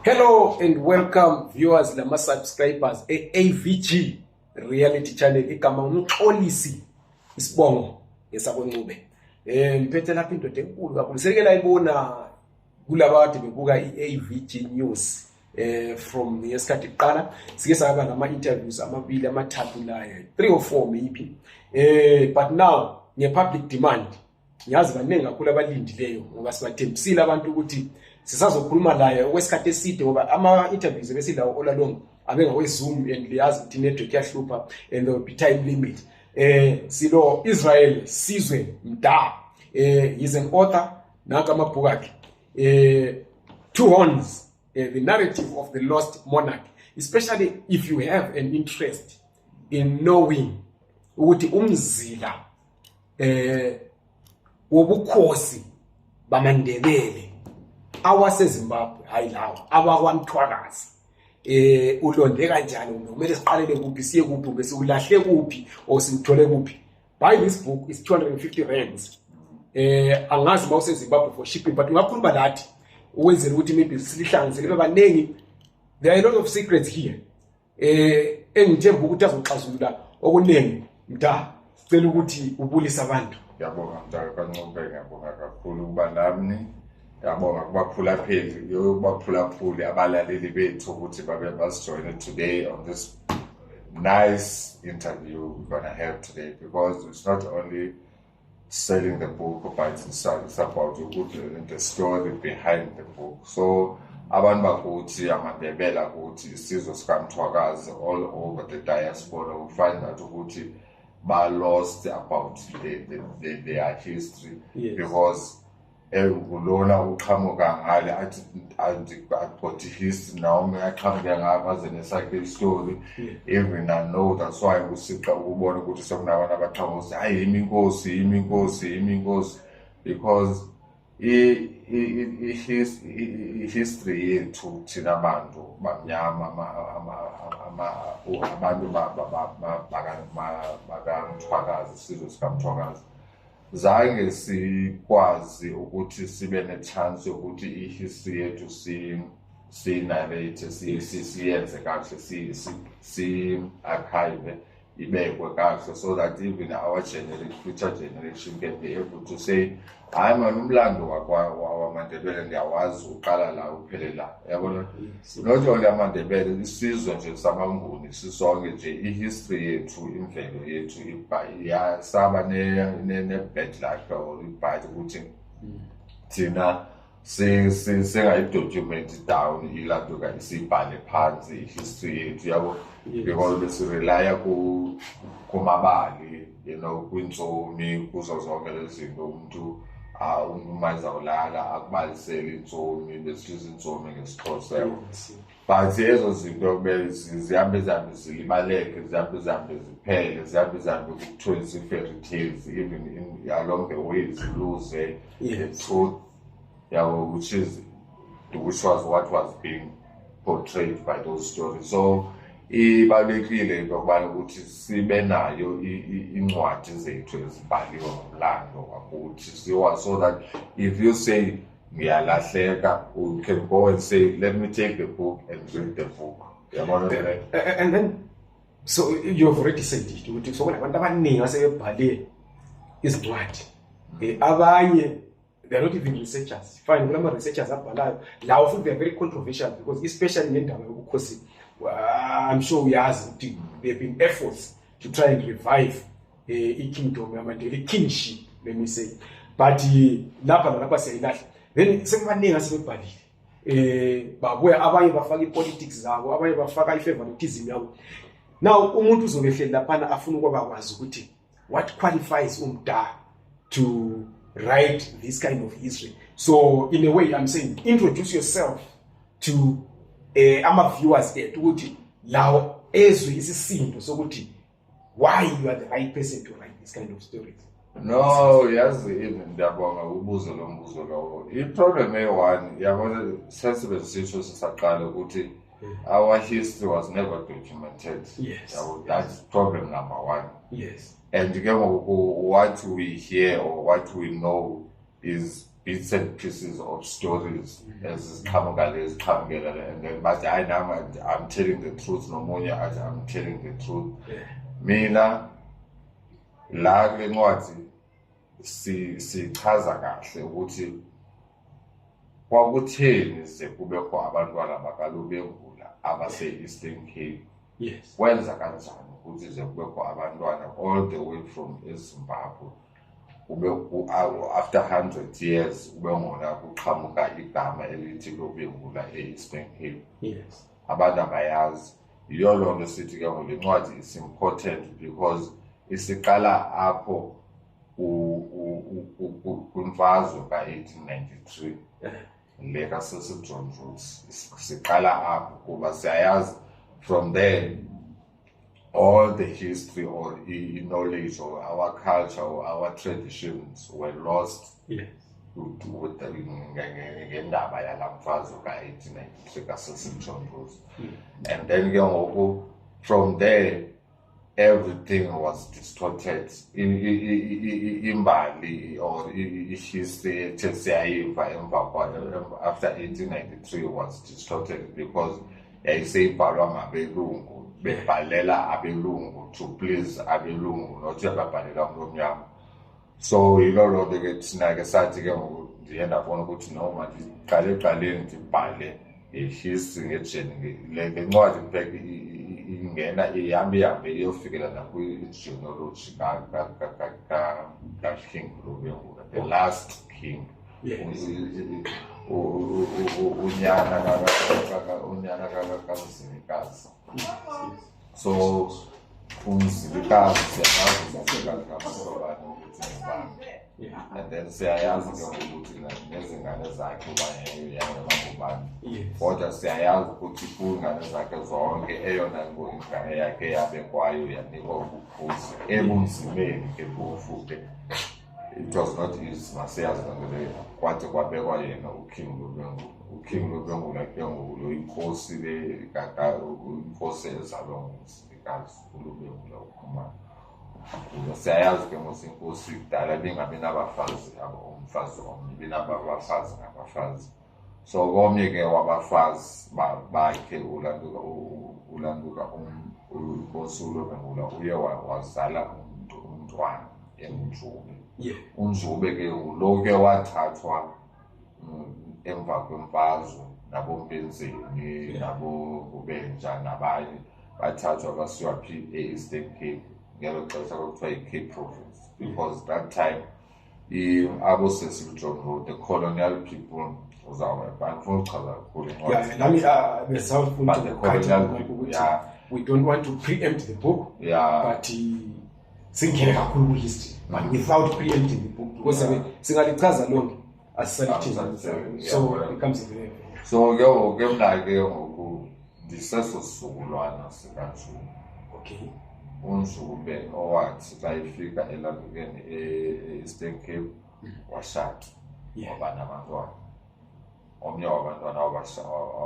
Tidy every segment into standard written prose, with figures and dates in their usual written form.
Hello and welcome viewers lama subscribers AVG reality channel igama umxolisi isibongo ngesakwencube. Ngiphethe lapha into enkulu kakhulu. Sekela ibona kulaba kade bebuka iAVG news from yesikhathi iqala sike saba nama interviews amabili amathathu la 3 or 4 maybe. But now nge public demand ngiyazi baningi kakhulu abalindileyo ngoba sibathembisile abantu ukuthi sisazokhuluma laye okwesikhathi eside ngoba ama interviews ebesilawo all along abengawe Zoom and liyazi ukuthi network yahlupha and there will be time limit. Silo Israel Sizwe Mda is an author naka amabhuku akhe Two Horns, the narrative of the lost monarch, especially if you have an interest in knowing ukuthi umzila wobukhosi bamaNdebele awaseZimbabwe hayi lawo abakwaMthwakazi ulonde kanjani kumele siqalele kuphi siye kuphi bese ulahle kuphi or simthole kuphi. Buy this book, is 250 rands. Angazi bawuseZimbabwe for shipping but ungakhuluma lathi uwenzela ukuthi maybe silihlanganisele bebanengi. There are a lot of secrets here engithemba ukuthi azoxazulula okuningi. Mda sicela ukuthi ubulisa abantu. Ngiyabonga Mdaka kaNcube, ngiyabonga kakhulu ukuba nami. Ngiyabonga kubaphulaphuli yokubaphulaphuli abalaleli bethu ukuthi babe basijoin today on this nice interview we're gonna have today, because it's not only selling the book but it's about the story behind the book. So abantu bakuthi amaNdebele ukuthi isizwe sikaMthwakazi all over the diaspora will find that ukuthi ba lost about their history. Yes. Because ulona uqhamuka ngale athi about history now ngiyaqhamuka ngapha nesakhe story. Even I know that's why usiqa ukubona ukuthi sokunabantu abaqhamuka hayi iminkosi because history yethu thina abantu bamnyama abantu bakaMthwakazi, isizwe sikaMthwakazi, zange sikwazi ukuthi sibe nechance ukuthi ihistory yethu si-narrate siyenze kahle, si-archive ibekwe kahle, so that even our future generation can be able to say hayi manje umlando wamaNdebele ndiyawazi uqala la uphele la. Yabona, not only amaNdebele, isizwe nje samaNguni sisonke nje, ihistory yethu, imvelo yethu yasaba ne-bad luck or ibhayit ukuthi thina sengayidocument down ilando kanye siyibhale phansi ihistory yethu, yabo, because besirelya kumabali, kwintsomi, kuzo zonke lezi zinto. Umuntu umazawulala akubalisele intsomi, besihlisa intsomi ngesiXhosa. But ezo zinto kumele zihambe zilibaleke, zihambe ziphele, zihambe kuthiwe zi-fairy tales, even along the way zilose the truth, which was what was being portrayed by those stories. So ibalulekile into yokubana ukuthi sibe nayo incwadi zethu ezibhaliwe ngomlando wakuthi, so that if you say ngiyalahleka, you can go and say let me take the book and read the book. And then so you have already said it ukuthi so abantu abaningi asebebhale izincwadi abanye they are not even researchers. Fine, kulama researchers abhalayo lawo futhi they are very controversial because especially ngendaba yobukhosi. I'm sure we asked, there have been efforts to try and revive a kingdom, the kingship, let me say. But lapha siyayilahla. Then sekubaningi asebebhalile. Babuya abanye bafaka ipolitics zabo, abanye bafaka ifavoritism yabo. Now umuntu uzobehleli lapha afuna ukubakwazi ukuthi what qualifies Mda to write this kind of history. So in a way I'm saying introduce yourself to ama-viewers ukuthi lawo ezwe isisindo sokuthi why you are the right person to write this kind of stories. No, yazi even ndiyabonga ubuzo lo mbuzo lowo. I-problem eyi-one, yabona sensible sisho sisaqala ukuthi our history was never documented. Yes. That's problem number one. Yes. And what we hear or what we know is bits and pieces of stories eziqhamukela and then but I'm telling the truth nomunye athi I'm telling the truth. Mina la kule ncwadi sichaza kahle ukuthi kwakutheni ze kubekho abantwana bakaLubengula abase-Eastern Cape. Yes. Kwenza kanjani ukuthi ze kubekho abantwana all the way from eZimbabwe after 100 years ube ngona kuqhamuka igama elithi Lubengula e-Eastern Cape. Yes. Abantu abayazi yiyo lonto sithi ke ngole ncwadi is important because isiqala apho kumfazwe ka-1893 le kaSir John Rhodes siqala apho kuba siyayazi from there all the history or knowledge or our culture or our traditions were lost. Yes. With the ngendaba yalamfazwe ka-1893 kaSir John Rhodes. And then from there everything was distorted. Imbali or history after 1893 was distorted because yayiseyibhalwa ngabelungu bebhalela abelungu to please abelungu not babhalela umuntu omnyama. So yilo lonto ke thina ke sathi ke ndiye ndabona ukuthi noma ndiqale eqaleni ndibhale history ngejeni le ncwadi impact ingena ihambe iyofikela nakwi-genealogy ka-King Lubengula, the last king. Unyana kaMzilikazi. So uMzilikazi siyayazi and then siyayazi ke ukuthi nezingane zakhe ubani kodwa siyayazi ukuthi kungane zakhe zonke eyona ingane yakhe yabekwayo yanikwa ubukhosi ebunzimeni ke bufuke. It was not easy masiyazi ngale kwathi kwabekwa yena uKing Lubengula ke ngulo inkosi le inkosi ezalwa nguMzilikazi uLubengula uKhumalo. Siyayazi ke mos inkosi kudala bengabi nabafazi umfazi omnye benabafazi ngabafazi. So komnye ke wabafazi bakhe ulanduka inkosi uLubengula uye wazala umntwana eMjube. uNzube ke lo ke wathathwa emva kwemfazwe naboMpenzeni naboBenja nabanye bathathwa basiwa phi e-Eastern Cape ngelo xesha kwakuthiwa i-Cape Province because that time abo-Cecil John Road, the colonial people we don't want to preempt the book, but singene kakhulu history, but without preempting the book, because singalichaza lonke asisalithenga, so it becomes a very so ke mna ke ngoku ndiseso sizukulwana sikaNzube. Okay. uNzube owathi xa ifika elalukeni e-Eastern Cape washada waba nabantwana. Omnye wabantwana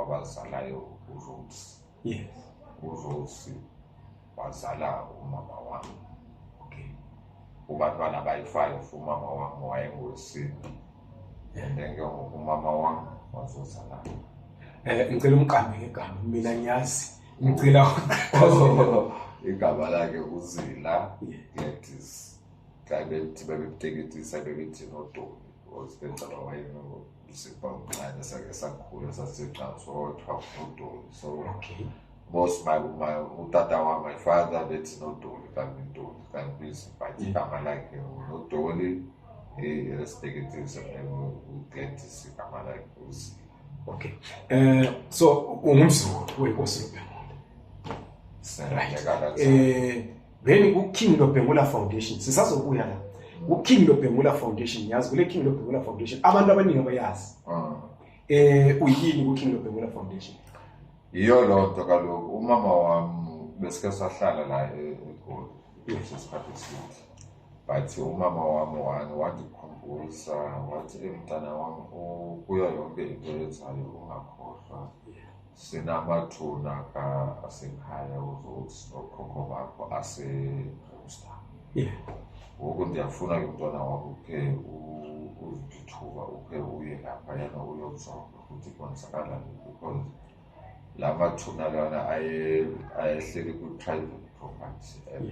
abazalayo uRhodes. Yes. uRhodes wazala umama wami. Okay. Ubantwana abayi-5 umama wami wayengowesine. And then ke umama wami wazozala. Ngicela umqambe ngegama mina ngiyazi. Ngicela igama lakhe uZila Gladys. Xa bebeteketisa bebethi noDoli ozibenza bawayengo sibawuncane sake sakhula saseqhaso wathiwa uDoli. So okay. Most my utata wami, my father bethi noDoli kanti Ntuli kanti but igama lakhe noDoli irespectisa uGladys igama lakhe uZila. Okay. So ungumZulu wenkosi Lubengula. Then uKing Lubengula Foundation sisazobuya la. uKing Lubengula Foundation yazi kule King Lubengula Foundation abantu abaningi abayazi. Uyini uKing Lubengula Foundation? Iyo lonto kaloku umama wami besike sahlala la eGoli esikhathi esithi. But umama wami wandikhumbuza wathi mntana wami kuyo yonke into eyenzayo ungakhohlwa. Sinamathuna asekhaya uZosi nokhokho bakho ase-Roomstar. Ngoku ndiyafuna ke umntwana wakho ke uzithuthuka uke uye laphayana uyojonga ukuthi kwenzakalani, because la mathuna lana ayehleli ku-private property and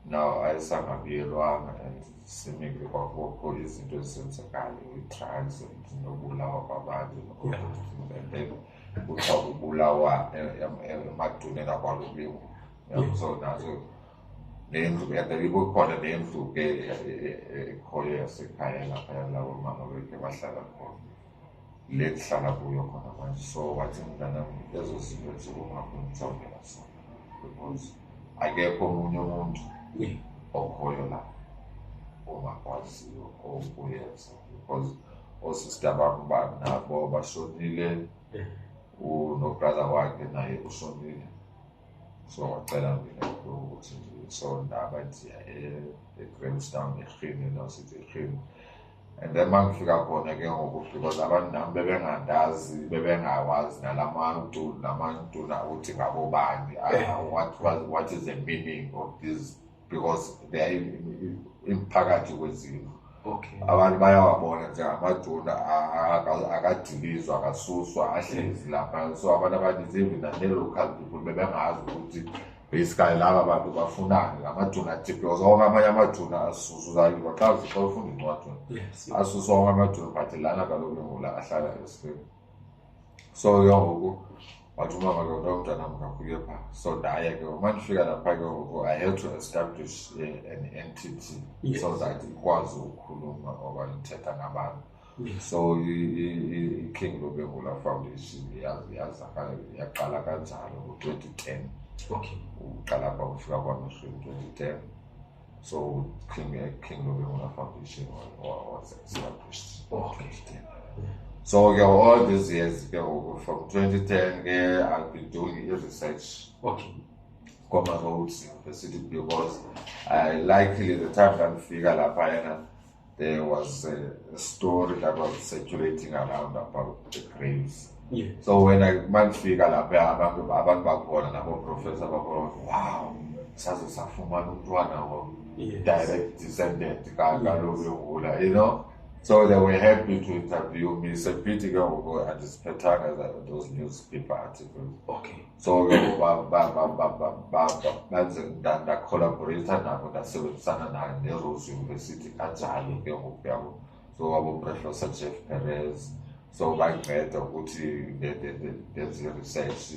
now ayesangabiyelwanga, and seemingly kwakukho izinto ezenzekala i-drugs and nokubulawa kwabantu and then kuthiwa kubulawa emaduneni akwalubingu. So nazo nendlu yade kukhona nendlu ke ekhoyo yasekhaya laphaya labo mama bekhe bahlala khona, le kuhlala kuyo khona manje. So wathi mntanami lezo zinto zingakungisondela sona, because akekho omunye umuntu okhoyo la ongakwaziyo okuyenza, because osista bami nabo bashonile, unobrother wakhe naye ushonile. So wacela mina ukuthi so ndaba nje eGrahamstown eGreen nosithi eGreen. And then mangifika khona ke ngoku, because abantu nami bebengawazi nalamantu ukuthi ngabo bani, what is the meaning of this, because they are imphakathi kwezindlu. Abantu bayawabona njengamaduna akadilizwa akasuswa ahlezi lapha. So abantu abaninzi even ne-local people bebengazi ukuthi basically laba bantu bafunani ngamaduna athi, because onke amanye amaduna asuswa xa ufunda incwadi asuswa onke amaduna, but lana kaloku ngula ahlala eSpring. So ke ngoku wathi umama ke nomntanami ngafike phaa. So ndaya ke uma ndifika lapha ke ngoku I had to establish an entity so that ikwazi ukukhuluma okanye ithetha ngabantu. So i-King Lobengula Foundation yaqala kanjalo ngo-2010. Uqala pha ufika kwami ngo-2010. So King Lobengula Foundation was established in 2010. So all these years from 2010 I've been doing research Koma Roads University, because likely the time that figure lapha there was a story that was circulating around about the graves. So when I figure lapha abantu bakhona nabo professor bakhona, wow, saze safumana umntwana direct descendant kaLobengula, you know. So they were happy to interview me. It's a pity and it's better those newspaper articles. So that collaborator now ndasebenzisana naye neRose University kanjalo ke ngoku. So Professor Jeff Perez. So banceda ukuthi there's research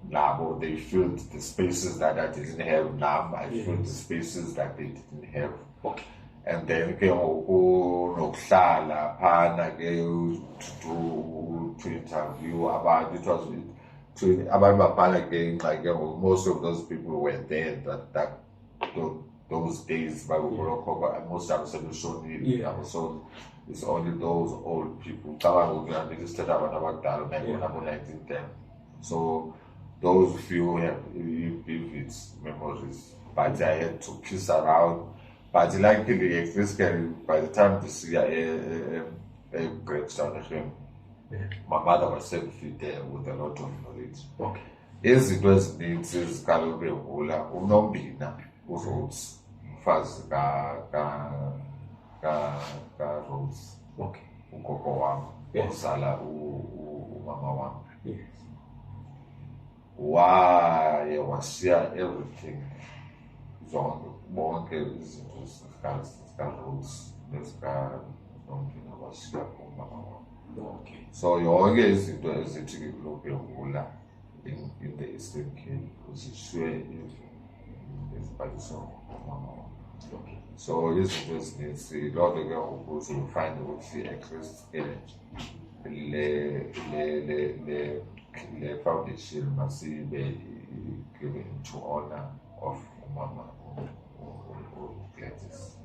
labo, they filled the spaces that I didn't have. Now I filled the spaces that they didn't have. And then ke nokuhlala phana ke to interview abantu. It was abantu babhala ke like most of those people were there that those days by most of them so it's only those old people. So those few have vivid memories, but I had to piece around. But likely by the time this year Grahamstown, my mother was self-fit there with a lot of knowledge. Izinto ezininzi ezikaLobengula uNombina uRhodes mfazi kaRhodes, ugogo wami ozala umama wami, waye washiya everything bonke izinto zikaRhodes nezikaNombina washiya kumama wami. So yonke izinto ezithi kuLobengula in the Eastern Cape uzishwe ezibhaliswe ngumama wami. So izinto ezininzi loo nto ke ukuze ufind ukuthi at le foundation masibe given to honor of umama Gladys.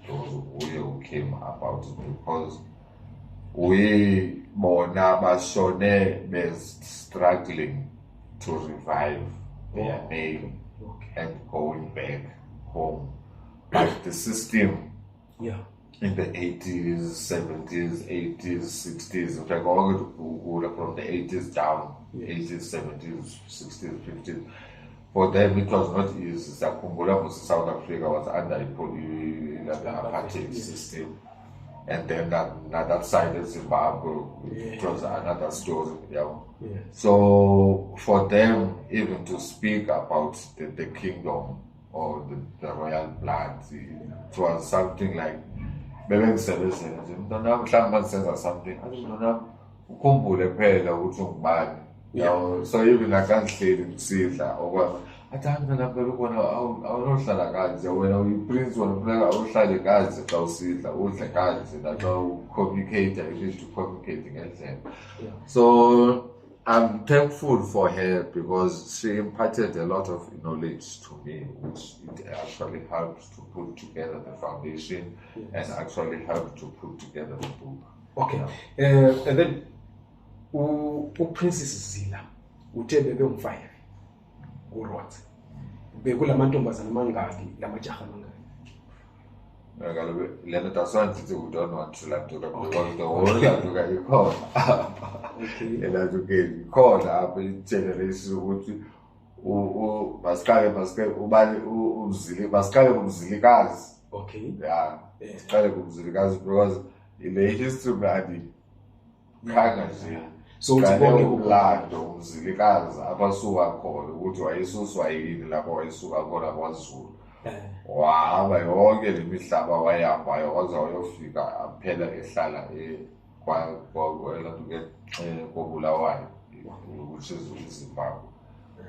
Those who came about it, because we bona bashone struggling to revive their name and going back home. But the system in the 80s, 70s, 80s, 60s, in fact, all from the 80s down, 80s, 70s, 60s, 50s, for them it was not easy. Sakhumbula South Africa was under the apartheid system. and then that side of Zimbabwe, it was another story. Yeah. Yes. So for them even to speak about the kingdom or the royal blood, it was something like bebengisebenzela nje mntwana mhlawumbe senza something athi mntwana ukhumbule phela ukuthi ungubani. Yeah. So even akangihleli kusidla okwami athi mntwana phela ubona awunohlala kanje wena uyiprince wena funeka awuhlale kanje xa usidla udle kanje naxa ucommunicate you need to communicate ngendlela. So I'm thankful for her because she imparted a lot of knowledge to me, which it actually helped to put together the foundation and actually helped to put together the book. Okay. And then, Princess Zila, uthe bebe-5 kuRhodes. Bekulamantombazana mangaki lamajaha mangaki? Lena Taswanti, we don't want to Landuka because the whole Landuka you call. And as you get you call up in generation Pascal Ubali Umzilikazi. Okay. Yeah. Pascal Umzilikazi because in the history of the Kangaji. So it's going blood Umzilikazi, Abasuwa call, which I saw in La Boysuga Gonawazu. Wahamba yonke lemihlaba wayahambayo waze wayofika aphela ehlala koBulawayo, which is Zimbabwe.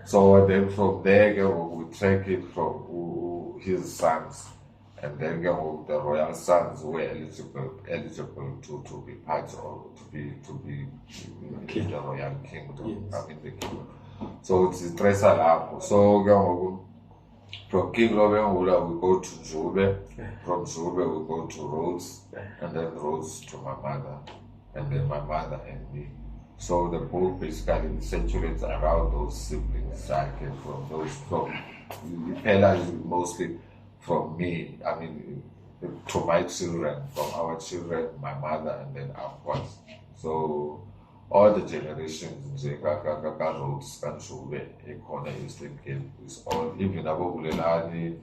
So then from there we track it from his sons, and then the royal sons were eligible to be part of to be in the royal kingdom. Yes. I mean the kingdom. So it's Tresa Lapo. So from King Robin we go to Jube, from Jube we go to Rhodes, and then Rhodes to my mother, and then my mother and me. So the book basically centers around those siblings I get from Pella is mostly from me, I mean to my children, from our children, my mother, and then afterwards. So all the generations in Rhodes and Jube, Ekona is all, even Abulelani,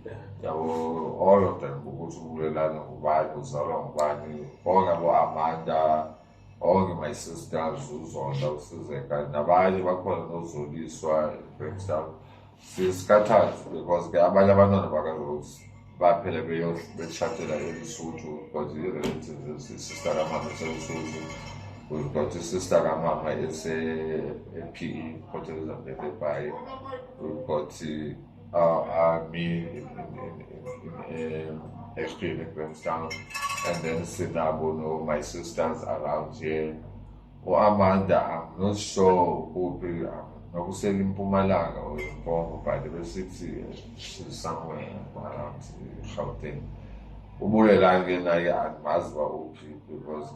all of them, Bulelani, Ubani, Amanda, all my sisters, Uzonda, Suzeka, Nabali, Wakon, Zoliswa, Princeton, she scattered because the Abayabana Rhodes, Bapelebeo, the Chatela, Sutu, but the relatives, sister Amanda Sutu. We've got a sister Mama is a PE hotel by. We've got me in HP in Queenstown, and then Sinabono, my sisters around here. Or Amanda, I'm not sure who be. I'm not saying Pumalanga or in Bongo by the city. She's somewhere around Gauteng. Ubulelanga and Maswa because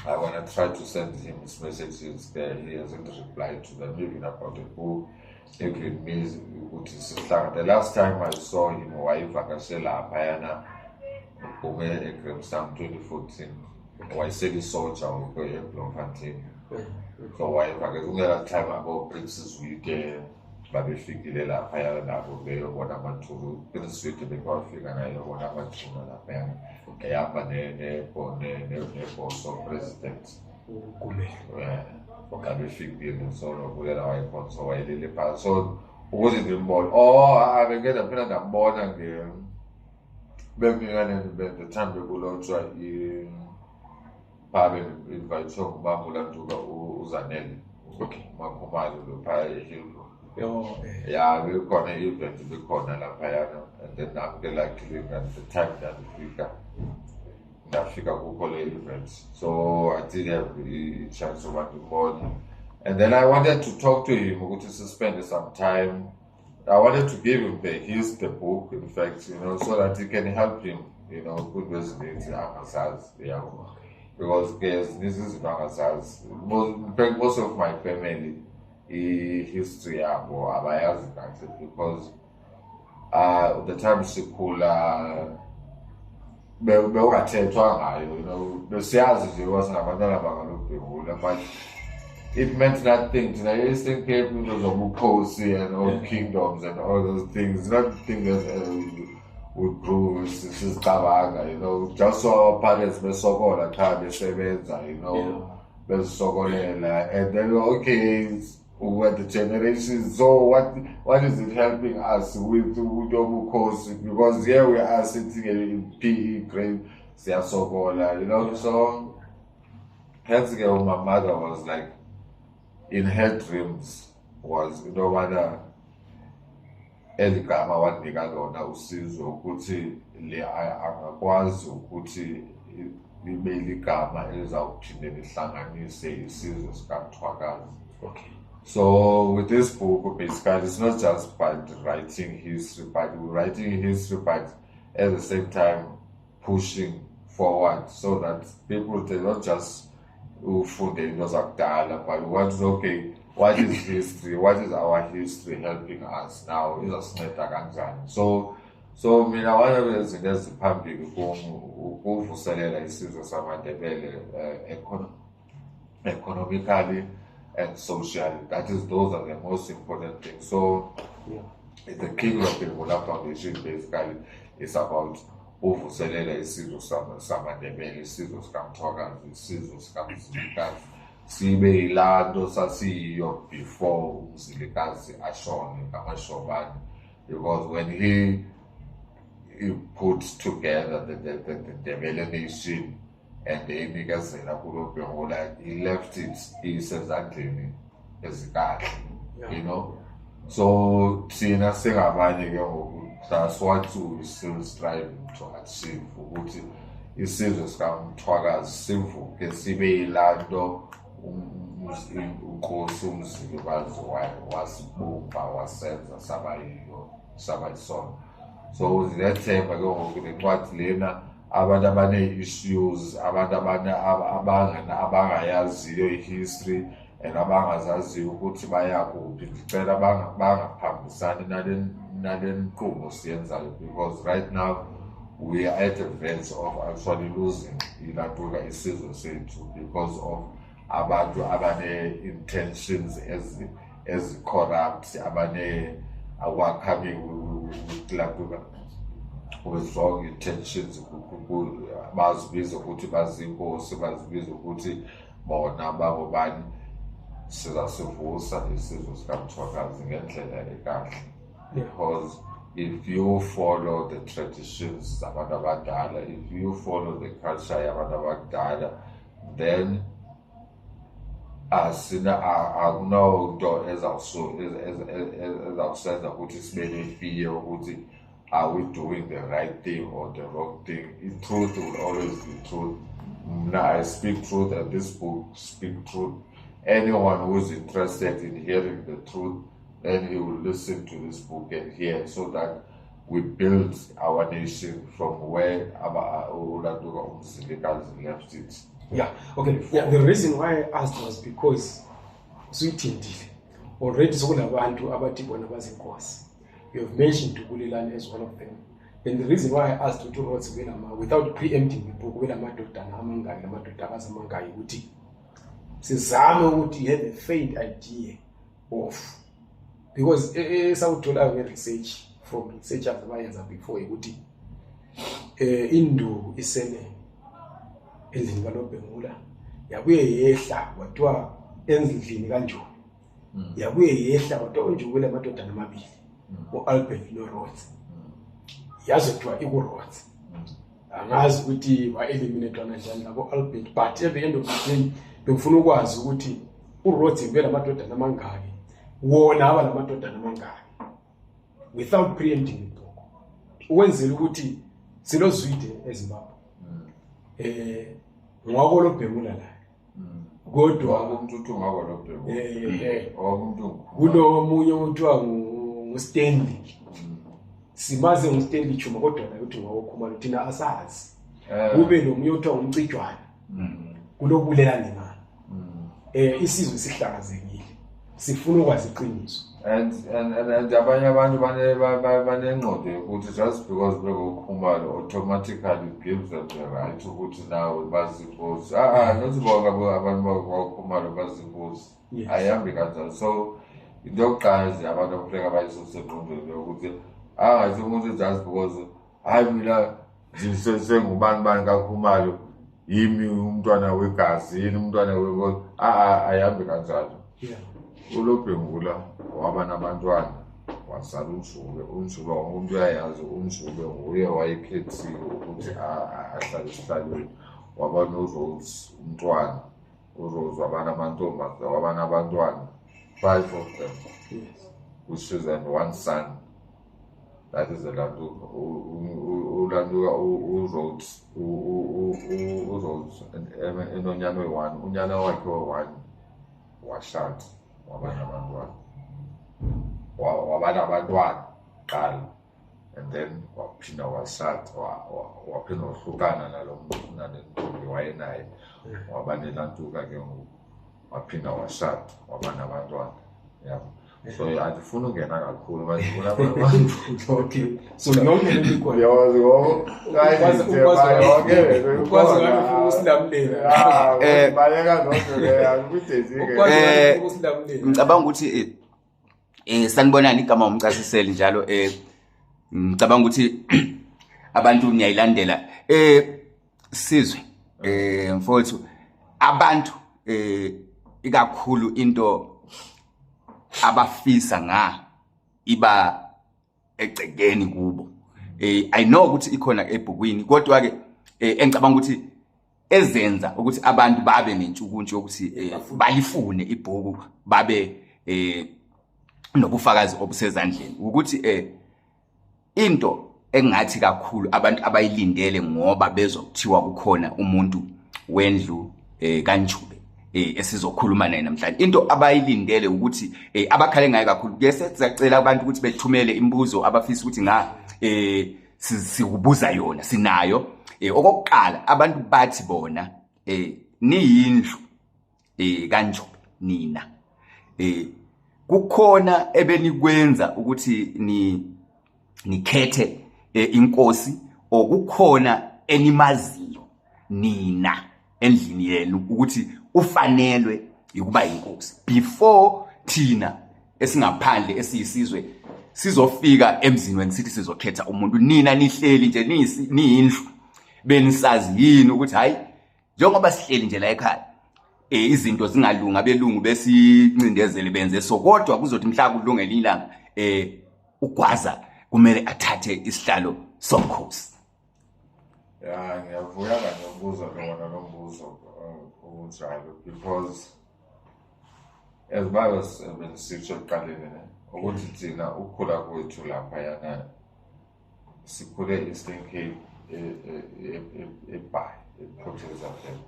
I want to try to send him his messages there. He hasn't replied to them, even about the book. The last time I saw him, wife Akashela Apayana, Ume Ekremstam 2014. I said the soldier will go here, Blomfontein. So wife Akashela time about Princess Weekend, Baby Fikilela Apayana, Ube, what I'm going to Princess Weekend, the coffee, and I know what I'm going to Apayana. Also president. Baby Fikilela, so Bulela Icon, so I did the pass. So, was it in board? Oh, I will get a pen and board again. Birmingham, the time we will try in Pabin invite some Mamula to go Uzanelli. Okay, Makumadu, the Pay Hill. Yeah, we're going to event to the corner of Payano, and then I'm likely at the time that we got Africa Google events. So I did have the chance of the morning. And then I wanted to talk to him, we wanted to spend some time. I wanted to give him the book, in fact, so that he can help him, good residents in Angasas, because this is Angasas. Most of my family history because the time Sikula but it meant nothing. I used to think people of Mukosi and all kingdoms and all those things. Nothing that we grew sizicabanga, you know, just saw our parents besokola cha besebenza, you know, besokolela, and then okay, with the generations, so what is it helping us with your course? Because here we are sitting in PE grade, siyasokola, you know, so hence my mother was like, in her dreams was, you know, whether eligama wanika lona usizo ukuthi le angakwazi ukuthi libe ligama elizawuphinde lihlanganise isizwe sikaMthwakazi. Okay. So with this book, basically, it's not just about writing history, but writing history, but at the same time pushing forward so that people, they not just ufunde into zakudala, but we want to know, okay, what is history? What is our history helping us now? Izasinceda kanjani? So mina one of the things eziphambili ukuvuselela isizwe samaNdebele economically and socially. Those are the most important things. So the King Robbenmüller Foundation basically is about uvuselela isizwe samaNdebele, isizwe sikaMthwakazi, isizwe sikaMzilikazi. Sibe ilando sasiyo before uMzilikazi ashone kaMashobane, because when he put together the Ndebele nation and the inikezela kuLobhengula, he left it isezandleni ezikahle, you know. So thina singabanye ke ngoku, that's what we still striving to achieve, ukuthi isizwe sikaMthwakazi sivuke sibe ilando uNkosi uMzilikazi wasibumba wasenza saba yisona. So ziyethemba ke ngoku lencwadi lena abantu abane-issues, abantu abangayaziyo i-history and abangazaziyo ukuthi bayakuphi, ngicela bangaphambisani nale nkqubo siyenzayo, because right now we are at the verge of actually losing ilantuka isizwe sethu because of abantu abane-intentions ezi-corrupt, are coming with lantuka with wrong intentions, bazibiza ukuthi bazinkosi, bazibiza ukuthi bona bangobani. Sizasivusa isizwe sikaMthwakazi ngendlela ekahle, because if you follow the traditions zabantu abadala, if you follow the culture yabantu abadala, then akunanto ezawusenza ukuthi sibe ne-fear ukuthi are we doing the right thing or the wrong thing. The truth will always be truth. Now I speak truth, and this book speak truth. Anyone who is interested in hearing the truth, then he will listen to this book and hear, so that we build our nation from where Olatunga Umzilikazi left it. Yeah, okay. Yeah, the reason why I asked was because Suyithindile already sokulabantu abathi bona bazinkosi. You have mentioned Tugulilane as one of them. And the reason why I asked you to write without preempting the book, sizame ukuthi have a faint idea of, because esawuthola research from researchers abayenza before ukuthi induku isele endlini kaLobhengula yabuye yehla kwathiwa endlini kaNjulu, yabuye yehla kwathiwa uNjulu amadodana amabili, uAlbert noRhodes, yazothiwa ikuRhodes. Angazi ukuthi wa-eliminate kanjani labo Albert, but at the end of the day bengifuna ukwazi ukuthi uRhodes ube lamadodana amangaki, wona aba lamadodana amangaki, without preempting the book, ukwenzela ukuthi silozwide eZimbabwe ngwako Lobhengula la, kodwa umuntu ngako Lobhengula kulo omunye uthiwa nguStanley, simaze nguStanley Chuma, kodwa la uthi ngawukhumalo thina asazi, kube nomunye uthiwa nguMcijwana kulobulelane ngani. Isizwe sihlakazekile, sifuna ukwazi iqiniso. And abanye abantu banengqondo ukuthi just because bekokhumalo automatically gives them the right ukuthi nawe bazinkosi. Not bonke abantu bakokhumalo bazinkosi, ayihambi kanjalo. So into yokuqala nje abantu abafuneka bayisuse engqondweni ukuthi angathi umuntu just because hayi mina sengubani kaKhumalo yimi umntwana wegazi yini umntwana wenkosi ayihambi kanjalo. uLobhengula waba nabantwana wazala uNzube wonke umuntu uyayazi uNzube nguye wayekhethiwe ukuthi ahlale esihlalweni. Waba noRose umntwana uRose waba namantombazana waba nabantwana 5 of them, which is and one son. That is the Landuka. uRhodes enonyana we-1 unyana wakhe we-1 washada waba nabantwana qala, and then waphinda washada waphinda wahlukana nalontombi wayenaye waba neLantuka ke ngoku waphinda washada waba nabantwana. Yabo. So andifuna ungena kakhulu manje ngifuna abantu. Okay, so ngiyongena likhona Yawazi ngoba ukwazi ngani usilamulela baleka nonke ke akudezike. Ngicabanga ukuthi sanibonani igama umchasiseli njalo ngicabanga ukuthi abantu niyayilandela sizwe mfowethu abantu ikakhulu into abafisa iba egcekeni kubo. I know ukuthi ikhona ebhukwini kodwa ke engicabanga ukuthi ezenza ukuthi abantu babe nentshukuntshu ukuthi balifune ibhuku babe nobufakazi obusezandleni ukuthi into engathi kakhulu abantu abayilindele ngoba bezokuthiwa kukhona umuntu wendlu kaNjube esizokhuluma naye namhlanje. Into abayilindele ukuthi abakhale ngayo kakhulu bese sizacela abantu ukuthi bethumele imibuzo abafisa ukuthi sikubuza yona sinayo. Okokuqala abantu bathi bona niyindlu kaNjube nina kukhona ebenikwenza ukuthi nikhethe inkosi okukhona enimaziyo nina endlini yenu ukuthi ufanelwe ukuba inkosi before thina esingaphandle esiyisizwe sizofika emzini sithi sizokhetha umuntu. Nina nihleli nje niyindlu benisazi yini ukuthi hayi njengoba sihleli nje la ekhaya izinto zingalunga belungu besincindezele benze so kodwa kuzothi mhla kulungela ilanga uGwaza kumele athathe isihlalo somkhosi. Ngiyavuya ngombuzo nombuzo unjalo because as bawas benisitsho ekuqaleni ukuthi thina ukukhula kwethu lapha yana sikhule Eastern Cape eBhayi ePortshepstone,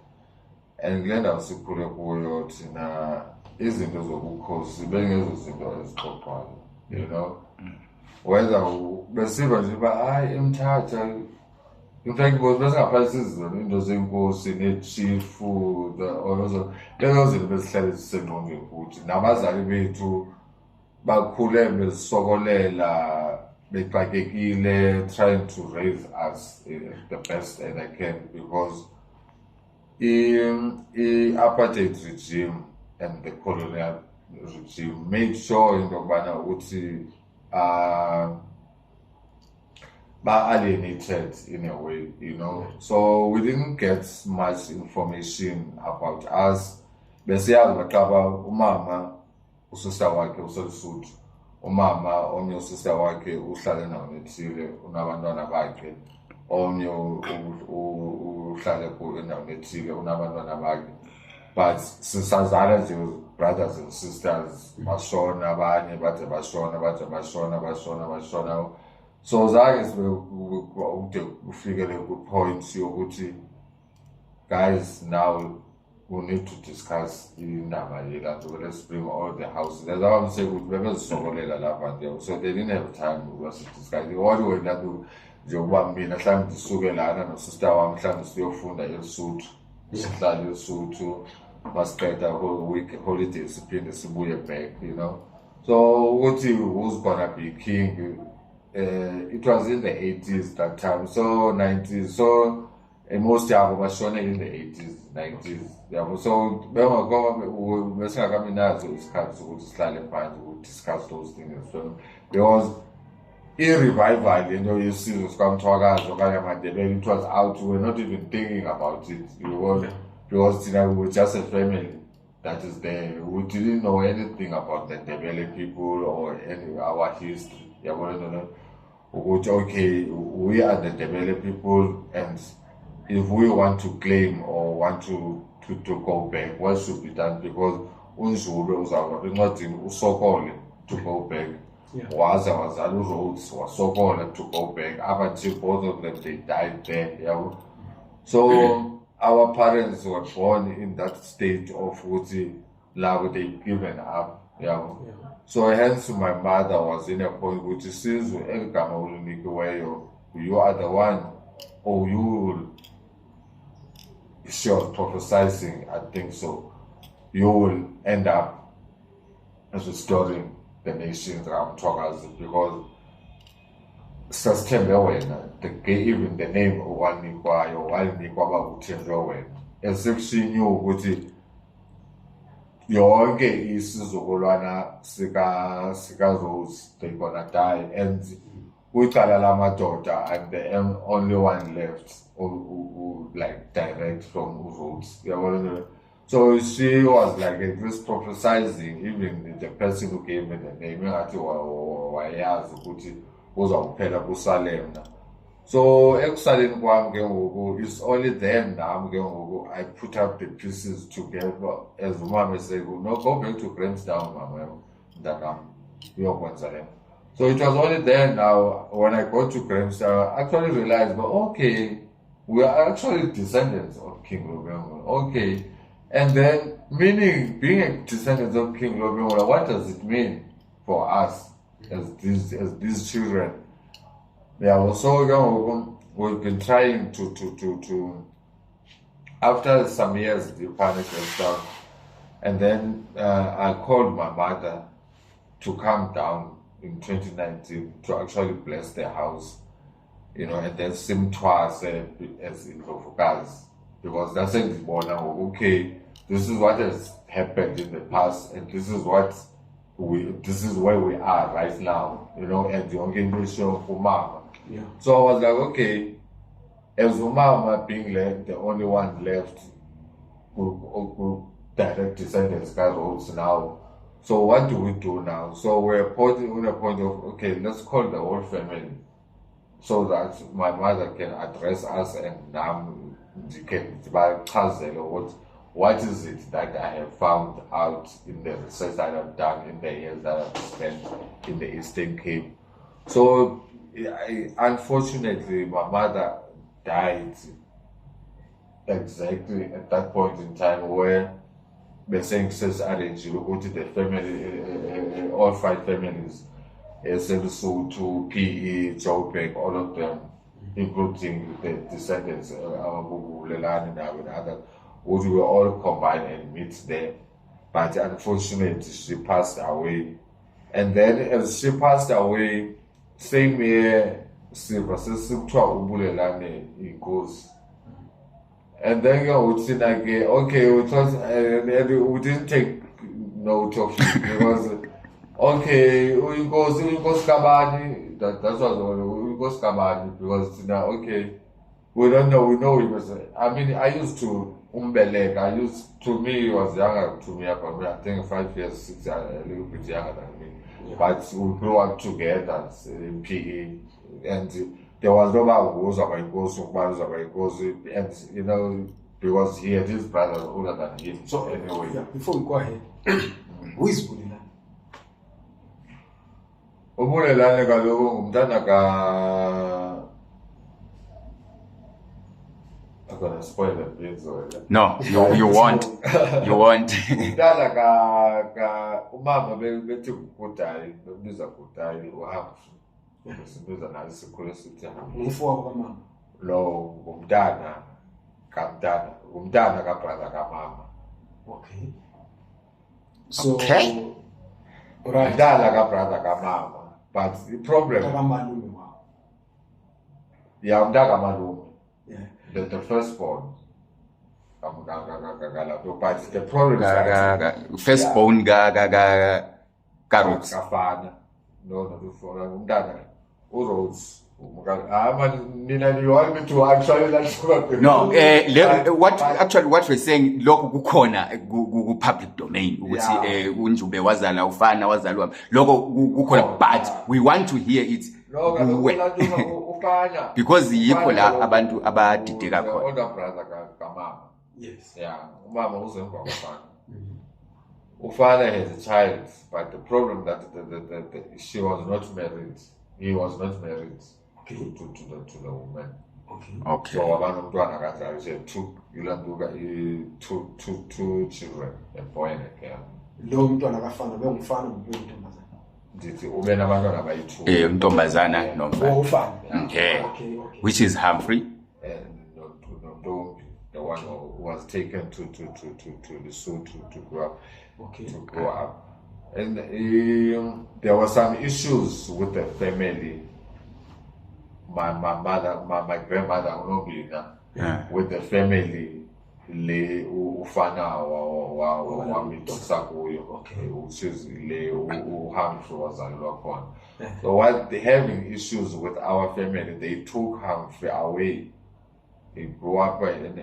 and kule ndawo sikhule kuyo thina izinto zobukhosi bengezo zinto ezixoxwayo, you know. Wenza besiva nje hayi eMthatha in fact besingaphansi izizwe into zenkosi nechifu lezo zinto bezihlale zisengqondweni futhi nabazali bethu bakhule besokolela bexakekile trying to raise us the best that they can because i-apartheid regime and the colonial regime made sure into yokubana ukuthi alienated in a way, you know. So we didn't get much information about us. Besiyazi baqaba umama usister wakhe useLesotho, umama omnye usister wakhe uhlala endaweni ethile unabantwana bakhe, omnye uhlala endaweni ethile unabantwana bakhe, but sisazala nje brothers and sisters bashona abanye bade bashona. So zange ude ufikele ku-point yokuthi guys now we need to discuss indaba yeLantuka, let's bring all the houses. That's how I'm saying ukuthi bebezisokolela lapha nje, so they didn't have time to discuss what we went to njengoba mina mhlawumbe ndisuke lana nosista wami mhlawumbe siyofunda eLesotho sihlala eLesotho masiqeda week holiday siphinde sibuye back, you know. So ukuthi who's gonna be king, it was in the 80s that time, so 90s, so most yabo bashone in the 80s 90s yabo, so besingakami nazo isikhathi sokuthi sihlale phansi discuss those things. So because i-revival into yesizwe sikamthwakazi okanye amandebele, it was out. We were not even thinking about it, you know, because we were just a family that is there. We didn't know anything about the Ndebele people or any our history. Okay, we are the Ndebele people, and if we want to claim or want to go back, what should be done? Because uNzulu uzawuba incwadini usokole to go back. Waze wazala uRhodes wasokola to go back. Up until both of them, they died there. Yeah. So our parents were born in that state of love they've given up. Yeah. So hence my mother was in a point which is you are the one, or you will, she was prophesying, I think so, you will end up as restoring the nations around Thomas, because even the name of one Nikwa or one Nikwa Utenjowen, as if she knew what it yonke isizukulwana sika Rose, they're gonna die, and uqala lamadoda, I'm the only one left who like direct from Rose. So she was like this prophesizing, even the person who gave me the name, wayazi ukuthi uzawuphela kuSalem. So ekusaleni kwami ke ngoku, it's only then nami ke ngoku I put up the pieces together, as umama said, no, go back to Grahamstown, mama, mntakam, uyokwenza le. So it was only then now when I got to Grahamstown, I actually realized, but okay, we are actually descendants of King Lobengula. Okay. And then, meaning being a descendant of King Lobengula, what does it mean for us as these children? Yeah, so we've been trying to after some years the panic and stuff, and then I called my mother to come down in 2019 to actually bless the house, you know, and then sim twice as in Lofukazi, because that's it. Okay, this is what has happened in the past, and this is where we are right now, you know, and the organization of Umama. Yeah. So I was like, okay, as Umama being the only one left who direct descendants guys now. So what do we do now? So we're on a point of, okay, let's call the whole family so that my mother can address us and can what is it that I have found out in the research that I've done in the years that I've spent in the Eastern Cape. So unfortunately, my mother died exactly at that point in time where the census arranged the family, all 5 families, Lesotho, PE, Joburg, all of them, including the descendants, Lelani and others, we were all combined and meet there. But unfortunately, she passed away. And then as she passed away, same year, it goes. And then okay, we didn't take note of it because okay, we go Skabani. That's what we go Skabani because now okay, we don't know. We know it was. I mean, I used to Umbeleg. To me, he was younger to me. I think 5 years, 6 years, a little bit younger than me. Yeah. But we grew up together in PE, and there was nobody who goes, and you know, because he had his brother older than him. So anyway, yeah, before we go ahead, who is Bulelani? Bulelani kaloku ngumntana I'm gonna spoil the bits already. No, you won't. You won't. Umntana umama bethi uKudali, bebiza uKudali uhambe. Sibiza naye sikhule sithi Umfowabo kamama. Lo umntana kabrother kamama. Okay. So okay. Right. Umntana kabrother kamama. But the problem Kamalume wabo. Yeah, umntana kamalume. Yeah. The firstborn. But the problem is firstborn Karoti. Kafana. No, umntana uRhodes. Nina, you want me to actually like No, what we're saying lokho kukhona ku public domain ukuthi uNjube wazala ufana wazalwa lokho kukhona, but we want to hear it because yikho la abantu abadideka khona. Older brother kaMama. Yes. Yeah, uMama uzemva kufana. Ufana has a child, but the problem that she was not married. He was not married to the woman. Okay. So abantu umntwana kazali she took two children, a boy and a girl. Lo mntwana kafana bengumfana ngintombazana. Ndithi ube nabantwana abayi-2. Untombazana nomfana. Ufana. Okay. Which is Humphrey. And Ntombi, the one who was taken to Lesotho to grow up. Okay. To grow up. And there were some issues with the family. My grandmother, with the family, le ufana wa mitusakuyo, which is le Humphrey wazalwa khona. So while they having issues with our family, they took Humphrey away. He grew up in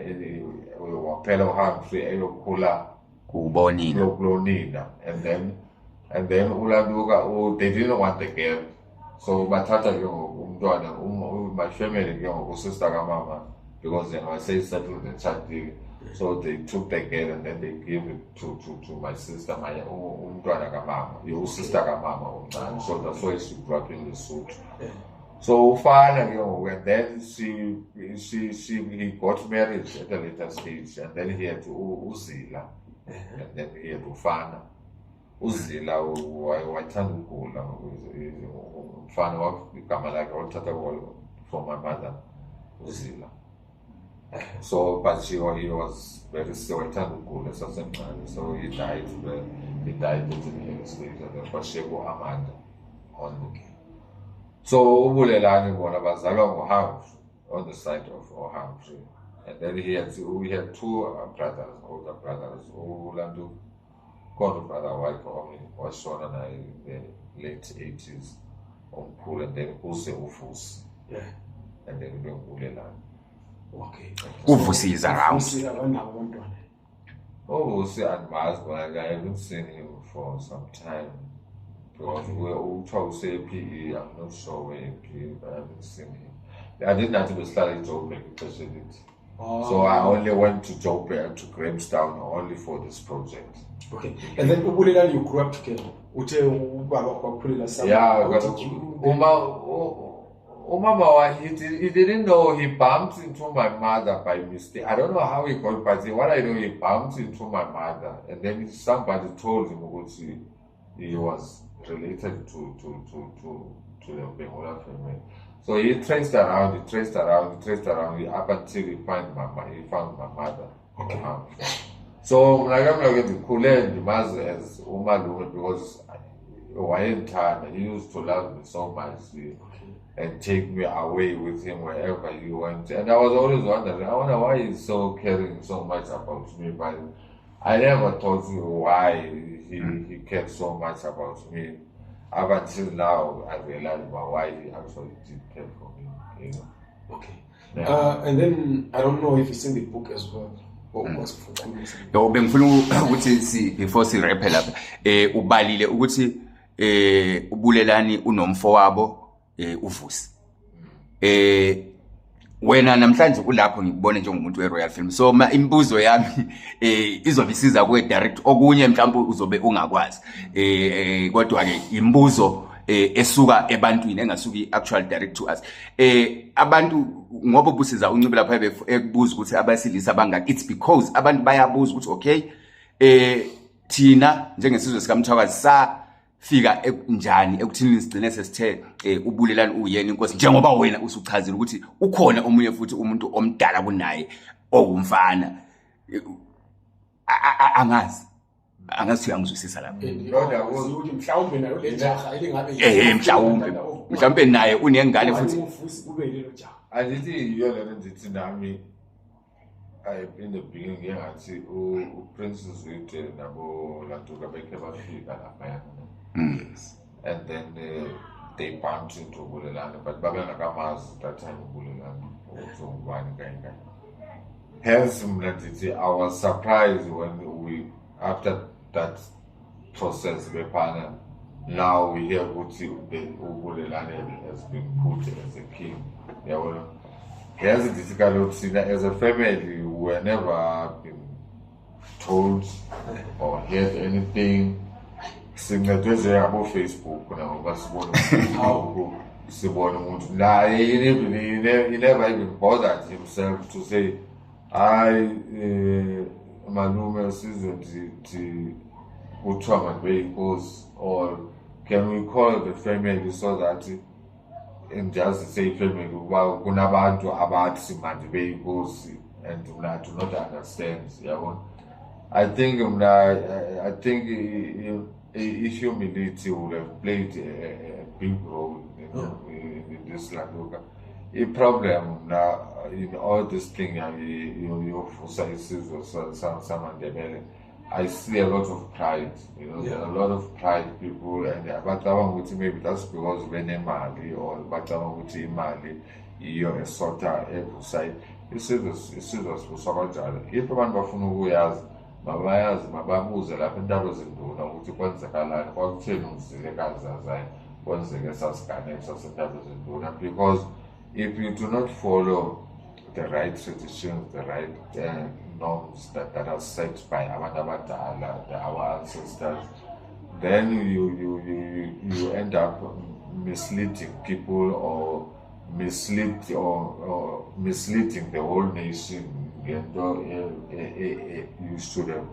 Wapelo Humphrey eyokhula Kubonina. And then Ulanduga, they didn't want the girl. So Batata my family sister mama, because I say settled the child deal. So they took the girl and then they gave it to my sister, my mama, your sister mama. So that's why she grew up in the suit. So finally, and then he got married at a later stage, and then he had to Uzila, and then he had to Fana. Uzila wathanda ukugula mfana igama lakhe olithatha from my mother Uzila. So but he was very sick, wathanda ukugula sasemncane, so he died at an early stage, and then kwashiyekwa Amanda on. So uBulelani bona bazalwa nguHumphrey on the side of Humphrey, and then we had 2 brothers, older brothers, uLandu brother wakhe washona naye in the late 80s, omkhulu, and then uVusi. Yeah. And then uBulelani. Okay. uVusi is around. uVusi andimazi, but I haven't seen him for some time. Because we try to say PE, I'm not sure where PE, but I haven't seen him. I didn't have to start in Joburg because of it. So I only went to Joburg and to Grahamstown only for this project. Okay. And then uBulelani, you grew up together. Yeah, Umama, he didn't know he bumped into my mother by mistake. I don't know how he got, but what I know, he bumped into my mother, and then somebody told him he was related to the Bengula family. So he traced around, up until he found my mother. Okay. So like the Kule Dimazi as Umalume, because he used to love me so much and take me away with him wherever he went. And I was always wondering, I wonder why he's so caring so much about me, but I never thought why he cared so much about me. Up until now, I realized why he actually did care for me. Okay. Yeah. And then I don't know if it's in the book as well. Yo bengifuna ukuthi before si wrap lapha ubalile ukuthi uBulelani unomfowabo uVusi. Wena namhlanje kulapho ngikubone njengomuntu weRoyal Film. So imbuzo yami izobe isiza kwe direct okunye mhlawumbe uzobe ungakwazi. Kodwa ke imbuzo esuka ebantwini engasuki actual direct to us. Abantu ngoba ubusiza uncube lapha ekubuza ukuthi abasilisa bangaki, it's because abantu bayabuza ukuthi okay thina njengesizwe sikaMthwakazi safika njani ekuthini sigcine sesithe uBulelani uyena inkosi, njengoba wena usuchazile ukuthi ukhona omunye futhi umuntu omdala kunaye ongumfana. Angazi uyangizwisisa lapha. Ukuthi mhlawumbe nayo le jaha elingabe mhlawumbe naye unengane futhi uVusi kube lelo jaha. Andithi yona ndithi nami in the beginning ngathi uPrincess Withe nabo Lantuka bekhe bafika lapha. Yes. And then they bumped into Bulelani, but Babangakamazi that time Bulelani also one kind. Hence, I was surprised when we, after that process, now we hear Bulelani has been put as a king. Yeah, well, here's the difficulty as a family, we were never been told or heard anything. Singatweze abo Facebook na basibona how sibona umuntu la he never even bothered himself to say malume sizwe uthiwa because, or can we call the family so that and just say family kunabantu abathi manje beyinkosi and I do not understand yabona. I think humility would have played a big role in this Landuka. A problem now in all this thing, you I see a lot of pride, there are a lot of pride people, and but maybe that's because when Mali or Mali, you're a sort of side. You see this for someone. If one who has mabayazi mababuze lapha indaba ezinduna ukuthi kwenzakalani kwakutheni umzilekazi zazayo kwenzeke sasiganeko sasendaba ezinduna, because if you do not follow the right traditions, the right norms that are set by abantu abadala, our ancestors, then you end up misleading people or misleading the whole nation. You should have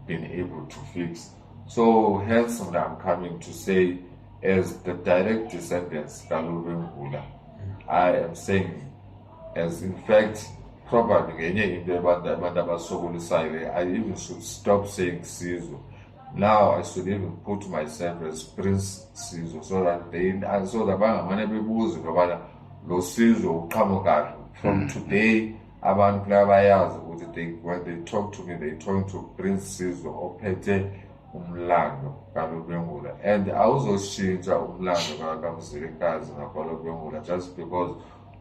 been able to fix. So hence I'm coming to say, as the direct descendants Kalubengula, I am saying, as in fact, probably I even should stop saying Sizu. Now I should even put myself as Prince Sizu, so that from today. Abantu bayazi ukuthi when they talk to me, they talk to Prince Sizo ophethe umlando kaLobengula, and awuzoshintsha umlando kaMzilikazi naKwaLobengula just because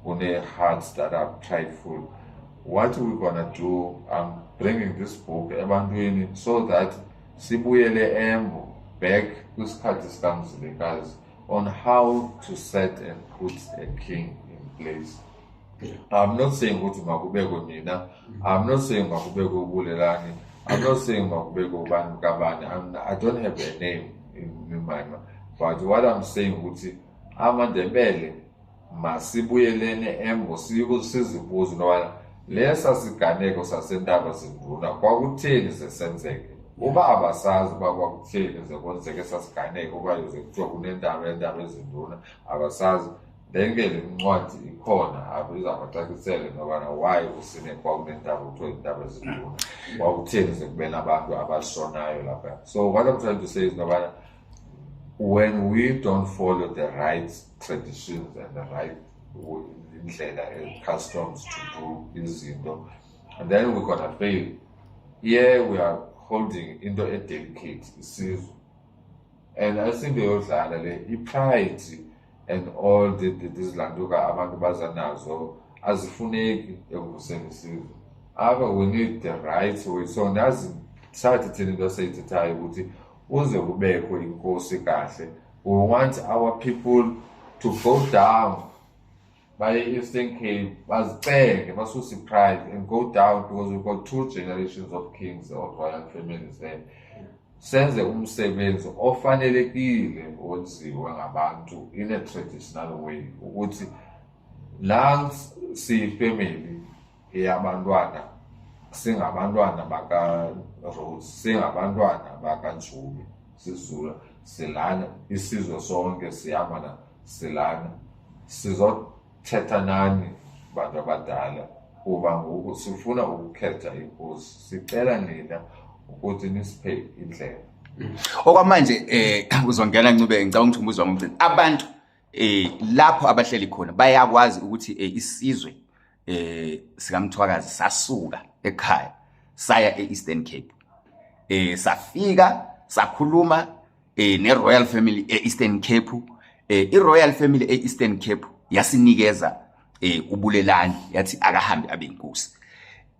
une hearts that are prideful. What we're gonna do, I'm bringing this book ebantwini so that sibuyele embo back kwisikhathi sikaMzilikazi on how to set and put a king in place. I'm not saying ukuthi makubekwe mina, I'm not saying makubekwe uBulelani, I'm not saying makubekwe ubani kabani. I don't have a name in my mind, but what I'm saying ukuthi amaNdebele masibuyelene embo sizibuze nobana lesa siganeko sasendaba zinduna kwakutheni sesenzeke. Uba abasazi kwakutheni zekwenzeke sasiganeko ubayoze kuthiwa kunendaba ezinduna abasazi, ngeke incwadi ikhona abizabacacisele nobana why usine kwakunendaba kuthiwa indaba ezinduna kwakutheni sekube nabantu abashonayo lapha. So what I'm trying to say is nobana, when we don't follow the right traditions and the right customs to do izinto, and then we're gonna fail. Here we are holding into a delicate isizwe, and I think they also had pride and all this Landuka abantu bazanazo azifuneki ekuvuseni isizwe. Aba we need the right way. So nazi sathi thina into sayithethayo ukuthi uze kubekho inkosi kahle. We want our people to go down by Eastern Cape, bazicenge basuse pride and go down, because we've got 2 generations of kings or royal families there. Senze umsebenzi ofanelekile owenziwe ngabantu in a traditional way, ukuthi la siyifamily eyabantwana singabantwana baka Rose, singabantwana baka Ncube, sizula silana isizwe sonke siyamana silana sizothetha nani bantu abadala kuba ngoku sifuna ukukhetha inkosi, sicela nina ukuthi nisiphe indlela. Okwamanje uzongena Ncube, ngicabanga ukuthi umbuzo wami abantu lapho abahleli khona bayakwazi ukuthi isizwe sikaMthwakazi sasuka ekhaya saya eEastern Cape, safika sakhuluma neRoyal Family eEastern Cape, I-royal family e-Eastern Cape yasinikeza ubulelani, yathi akahambe abe inkosi.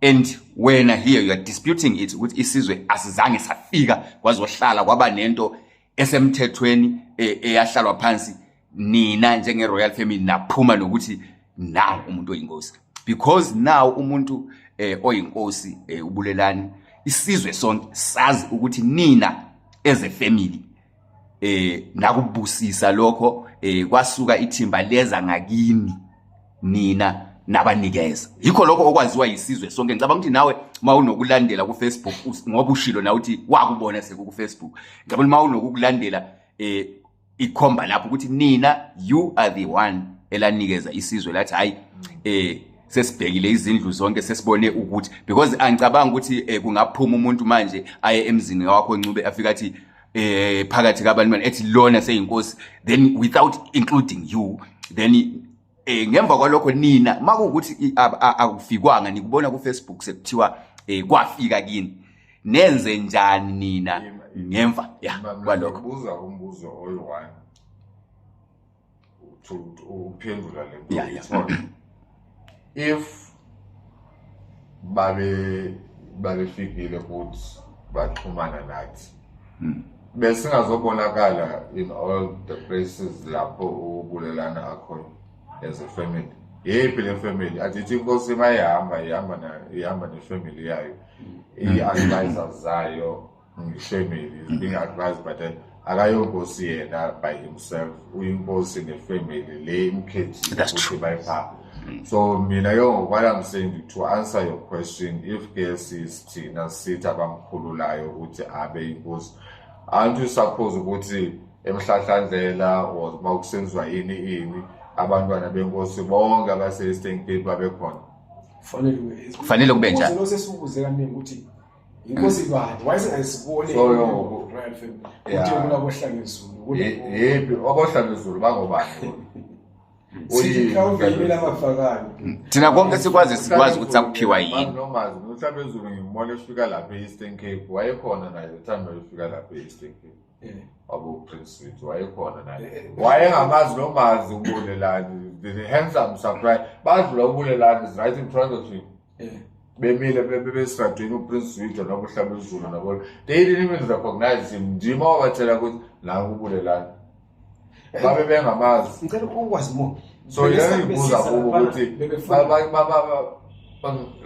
And wena here you are disputing it ukuthi isizwe asizange safika kwazohlala kwaba nento esemthethweni eyahlalwa phansi, nina njenge-royal family naphuma nokuthi now umuntu oyinkosi. Because now umuntu oyinkosi ubulelani, isizwe sonke sazi ukuthi nina as a family nakubusisa lokho kwasuka ithimba leza ngakini nina nabanikeza. Yikho lokho okwaziwa yisizwe sonke. Ngicabanga ukuthi nawe mawunokulandela ku Facebook ngoba ushilo na uthi wakubona ku Facebook. Ngicabanga mawunokulandela ikhomba lapho ukuthi nina you are the one elanikeza isizwe lathi hayi sesibhekile izindlu zonke sesibone ukuthi, because angicabanga ukuthi kungaphuma umuntu manje aye emzini wakho Ncube afika athi phakathi kabantu ethi lona seyinkosi, then without including you, then ngemva kwalokho nina makuukuthi akufikwanga nikubona ku Facebook sekuthiwa kwafika kini, nenze njani nina ngemva kwalokho? Buza umbuzo oyi-1 uphendula le nto. If babefikile ukuthi baxhumana nathi besingazobonakala in all the places lapho ubulelana akhona as a family. Yephi le family athi inkosi ihamba ne-family yayo, i-advisors zayo nge-family is being advised, but then akayonkosi yena by himself, uyinkosi ne-family le imkhethi ukuthi bayipha. So mina what I'm saying to answer your question, if KSC thina sithi abamkhululayo ukuthi abe inkosi, aren't you suppose ukuthi emhlahlandlela or mawukusenzwa ini abantwana benkosi bonke abase-Eastern Cape babekhona? Kufanele kube njalo. Lo sesibuze kaningi ukuthi inkosi bani wayesingayisibone royal family ukuthi kuna kohlanga izulu yephi okohlanga izulu bangobani? Thina konke sikwazi ukuthi akuphiwa yini. Nomazi mhlawumbe izulu ngimona efika lapha e-Eastern Cape wayekhona naye the time efika lapha e-Eastern Cape. Abo Prince Sweet wayekhona naye. Wayengamazi nomazi ubulelani. The handsome surprise. Badlula ubulelani is right in front of him. Bemile bebesradweni uPrince Sweet nobuhlaba izulu nabo. They didn't even recognize him. Njima wabatshela ukuthi la ubulelani. Babe bengamazi. Ngicela ukwazi more. So ngibuza kubo ukuthi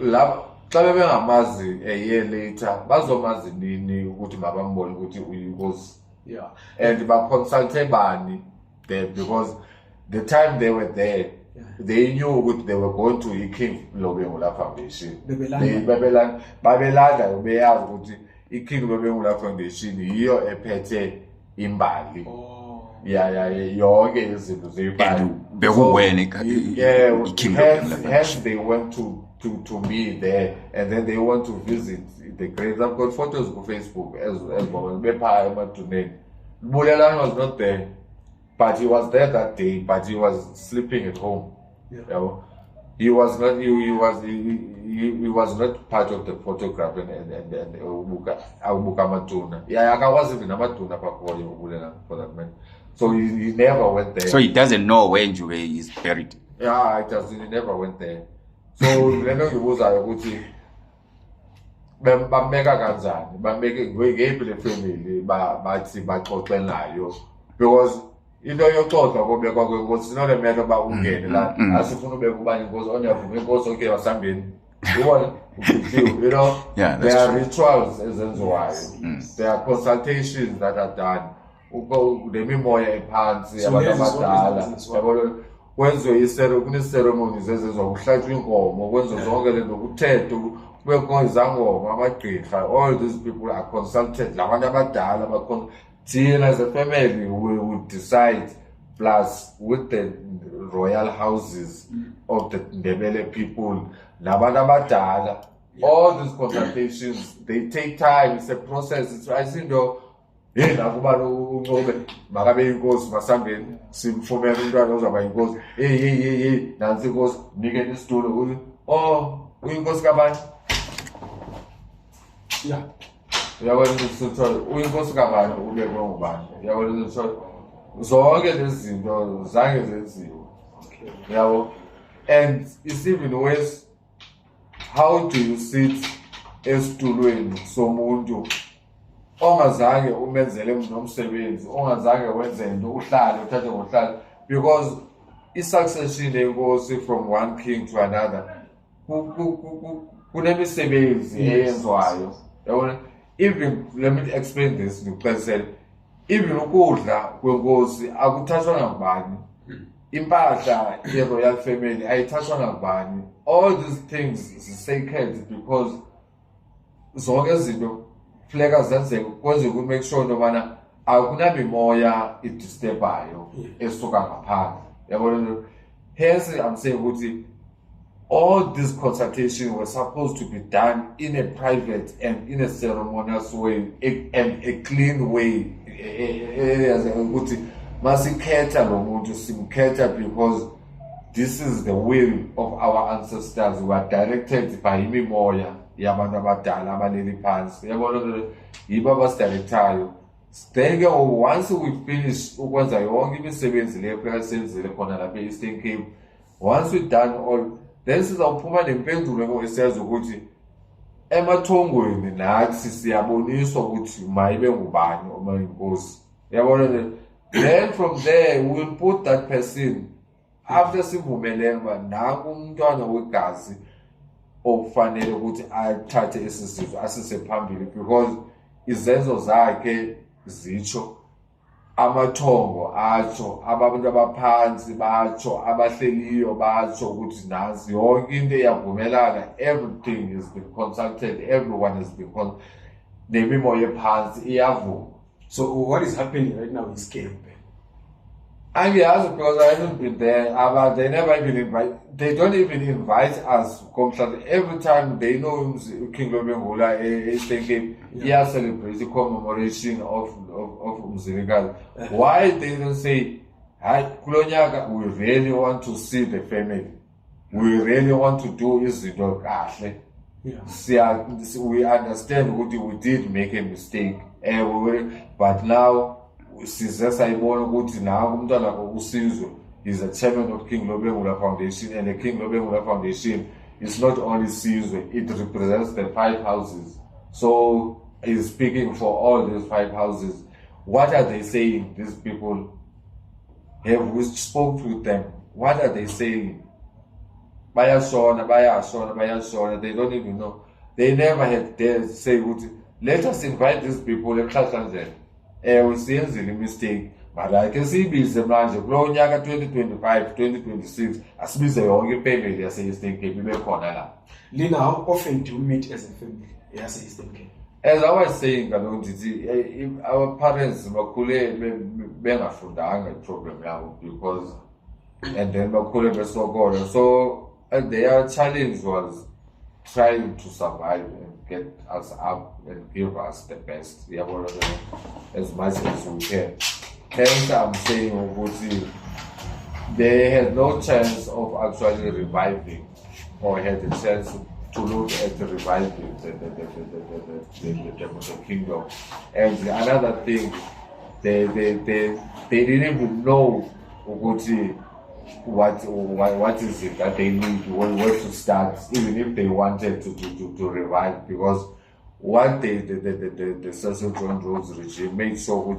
la xa bengamazi a year later bazomazi nini ukuthi mabambone ukuthi uyinkosi? And baconsulte bani there, because the time they were there they knew ukuthi they were going to i-King Lobengula Foundation. Babelanda beyazi ukuthi i-King Lobengula Foundation yiyo ephethe imbali. Yonke izinto zebali. Hence they went to be there, and then they want to visit the graves. I've got photos on Facebook as well. Bulelani was not there, but he was there that day, but he was sleeping at home. You know? He was not part of the photograph and Ubuka Matuna. I wasn't in Amatuna for that man. So he never went there. So he doesn't know where Njube is buried. Yeah, it doesn't. He never went there. So leno ngibuza ukuthi bameka kanjani, bameke ngeyiphi le family bathi baxoxe nayo, because into yoxoxa kobekwa kwenkosi not a matter ba ungene la asifuna ubeka ubani inkosi oniyavuma inkosi okay wasambeni. You know, there are rituals ezenziwayo, there are consultations that are done. Nemimoya ephansi abantu abadala yabona kwenziwe kune-ceremonies ezenziwa kuhlatshwa inkomo, kwenziwe zonke lento kuthethwe kubekho izangoma amagqirha. All these people are consulted, labantu abadala thina as a family we decide, plus with the royal houses of the Ndebele people nabantu abadala. All these consultations, they take time, it's a process. It's izinto nakuba uNcube makabe inkosi masambeni simfumela umntwana ozaba inkosi nansi inkosi nikeni isitulo uyinkosi kabani? Uyabona ukuthi uyinkosi kabani ubekwe ngubani? Uyabona ukuthi zonke lezi zinto zange zenziwe, yabo. And it's even worse, how do you sit esitulweni somuntu ongazange umenzele nomsebenzi, ongazange wenze into, uhlale uthathe ngohlala, because i-succession yenkosi from one king to another kunemisebenzi eyenziwayo, yabona. Even let me explain this ngikuqalisele, even ukudla kwenkosi akuthathwa ngubani, impahla ye-royal family ayithathwa ngubani. All these things is sacred because zonke izinto funeka zenzeke kwenze make sure into yobana akunamimoya idisturbayo esuka ngaphandle, yabona. Hence I'm saying ukuthi all this consultation was supposed to be done in a private and in a ceremonious way and a clean way. Ukuthi masikhetha lo muntu simkhetha because this is the will of our ancestors. We are directed by imimoya yabantu abadala abaleli phansi, yabona, yibo abasidirectayo. Then once we finish ukwenza yonke imisebenzi leyo funeka senzile khona lapha e-Eastern Cape, once we done all, then sizawuphuma nempendulo esiyazi ukuthi emathongweni nathi siyaboniswa ukuthi mayibe ngubani uma inkosi, yabona. Then from there we'll put that person, after sivumelene uba nanku umntwana wegazi okufanele ukuthi athathe esi sizwe asise phambili, because izenzo zakhe zitsho, amathongo atsho, abantu abaphansi batsho, abahleliyo batsho ukuthi nansi yonke into iyavumelana, everything has been consulted, everyone has been nemimoya ephansi iyavuma. So what is happening right now is camp. Angiyazi because I haven't been there. They never even invite. They don't even invite us. Every time they know King Lobengula Eastern Cape, he has celebrated the commemoration of Mzilikazi. Why they don't say, "Hi, Kulonyaka, we really want to see the family. We really want to do izinto kahle." We understand what we did make a mistake, but now size sayibona ukuthi nawo umntwana usizwe is a chairman of King Lobengula Foundation, and the King Lobengula Foundation is not only Sizwe, it represents the 5 houses. So he's speaking for all these 5 houses. What are they saying, these people? Have we spoke with them? What are they saying? Bayashona, they don't even know. They never had dared say, let us invite these people. We see a mistake, but I can see this manje kulo nyaka 2025 2026 asibize yonke ifamily yase-Eastern Cape ibe khona la. Lina, how often do you meet as a family yase-Eastern Cape? As I was saying, our parents bakhule bengafundanga i-problem yabo, because and then bakhule besokola, so their challenge was trying to survive and get us up and give us the best, as much as we can. Hence, I'm saying they had no chance of actually reviving, or had a chance to look at the reviving the kingdom. And another thing, they didn't even know what is it that they need, where to start, even if they wanted to revive, because what the Cecil John Rhodes regime made sure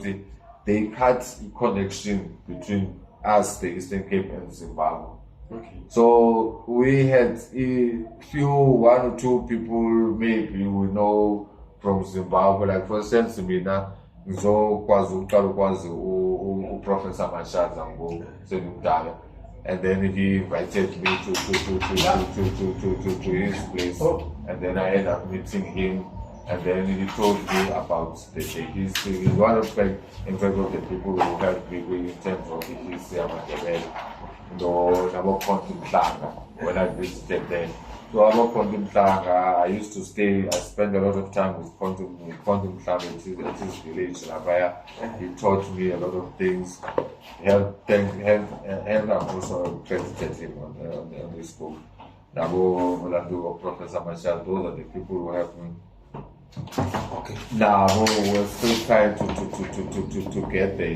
they cut connection between us, the Eastern Cape, and Zimbabwe. Okay. So we had one or two people maybe we know from Zimbabwe, like for instance, Mina, Professor Mashaza and then he invited me to his place, and then I ended up meeting him, and then he told me about the history. He's one of the people who helped me in terms of the history of Machiavelli. When I visited there. So I used to stay, I spent a lot of time with Kondim at his village, Labaya. He taught me a lot of things, and I'm also credited him on this book. Nabo Mulando, Professor Machel, those are the people who helped me Okay. Now we're still trying to get the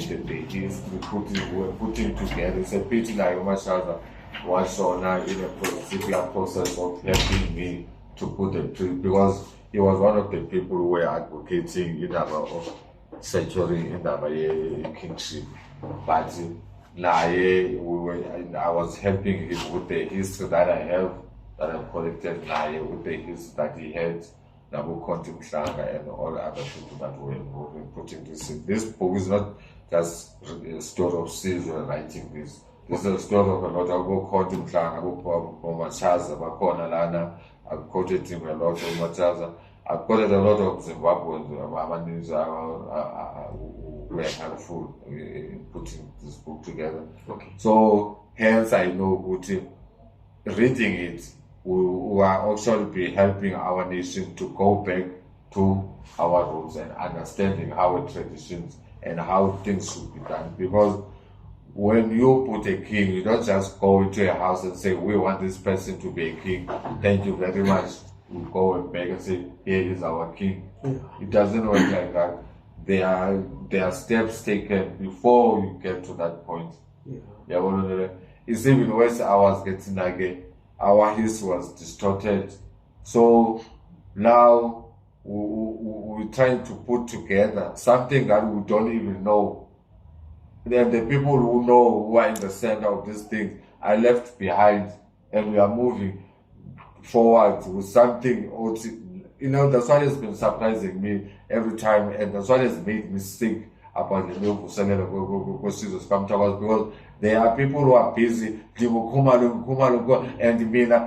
we're putting together. It's a pity like Mashaza was on in a particular process of helping me to put the because he was one of the people who were advocating in of century in the kingship. But I was helping him with the history that I have, that I've collected with the history that he had. Nabu Konti Mhlanga and all other people that were involved in putting this in. This book is not just a story of Caesar writing this. This is a story of a lot of Konti Mhlanga, Abu Machaza, Bakona Lana. I've quoted him a lot of Machaza. I've quoted a lot of Zimbabweans who were helpful in putting this book together. Okay. So hence I know reading it will actually be helping our nation to go back to our roots and understanding our traditions and how things should be done. Because when you put a king, you don't just go into a house and say, we want this person to be a king. Thank you very much. You go and beg and say, here is our king. Yeah. It doesn't work like that. There are steps taken before you get to that point. Yeah. It's even worse. I was getting like our history was distorted. So now we're trying to put together something that we don't even know. Then the people who know, who are in the center of these things, are left behind, and we are moving forward with something. That's what has been surprising me every time, and that's what has made me think about the new because there are people who are busy and mina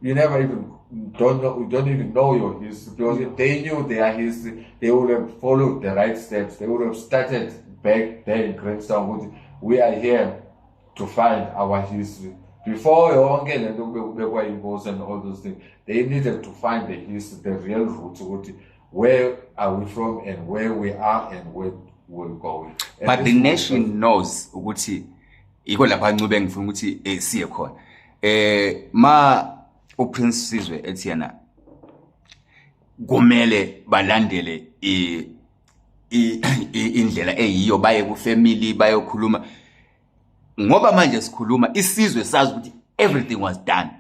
you never even don't even know your history, because if they knew their history, they would have followed the right steps. They would have started back there in Grahamstown. We are here to find our history. Before and all those things, they needed to find the history, the real roots. Where are we from and where we are and where we're going. And but the nation knows ukuthi iko lapha ncube ngifuna ukuthi siye khona. Ma uPrince Sizwe ethi yena kumele balandele indlela eyiyo baye ku family bayokhuluma ngoba manje sikhuluma isizwe sazi ukuthi everything was done.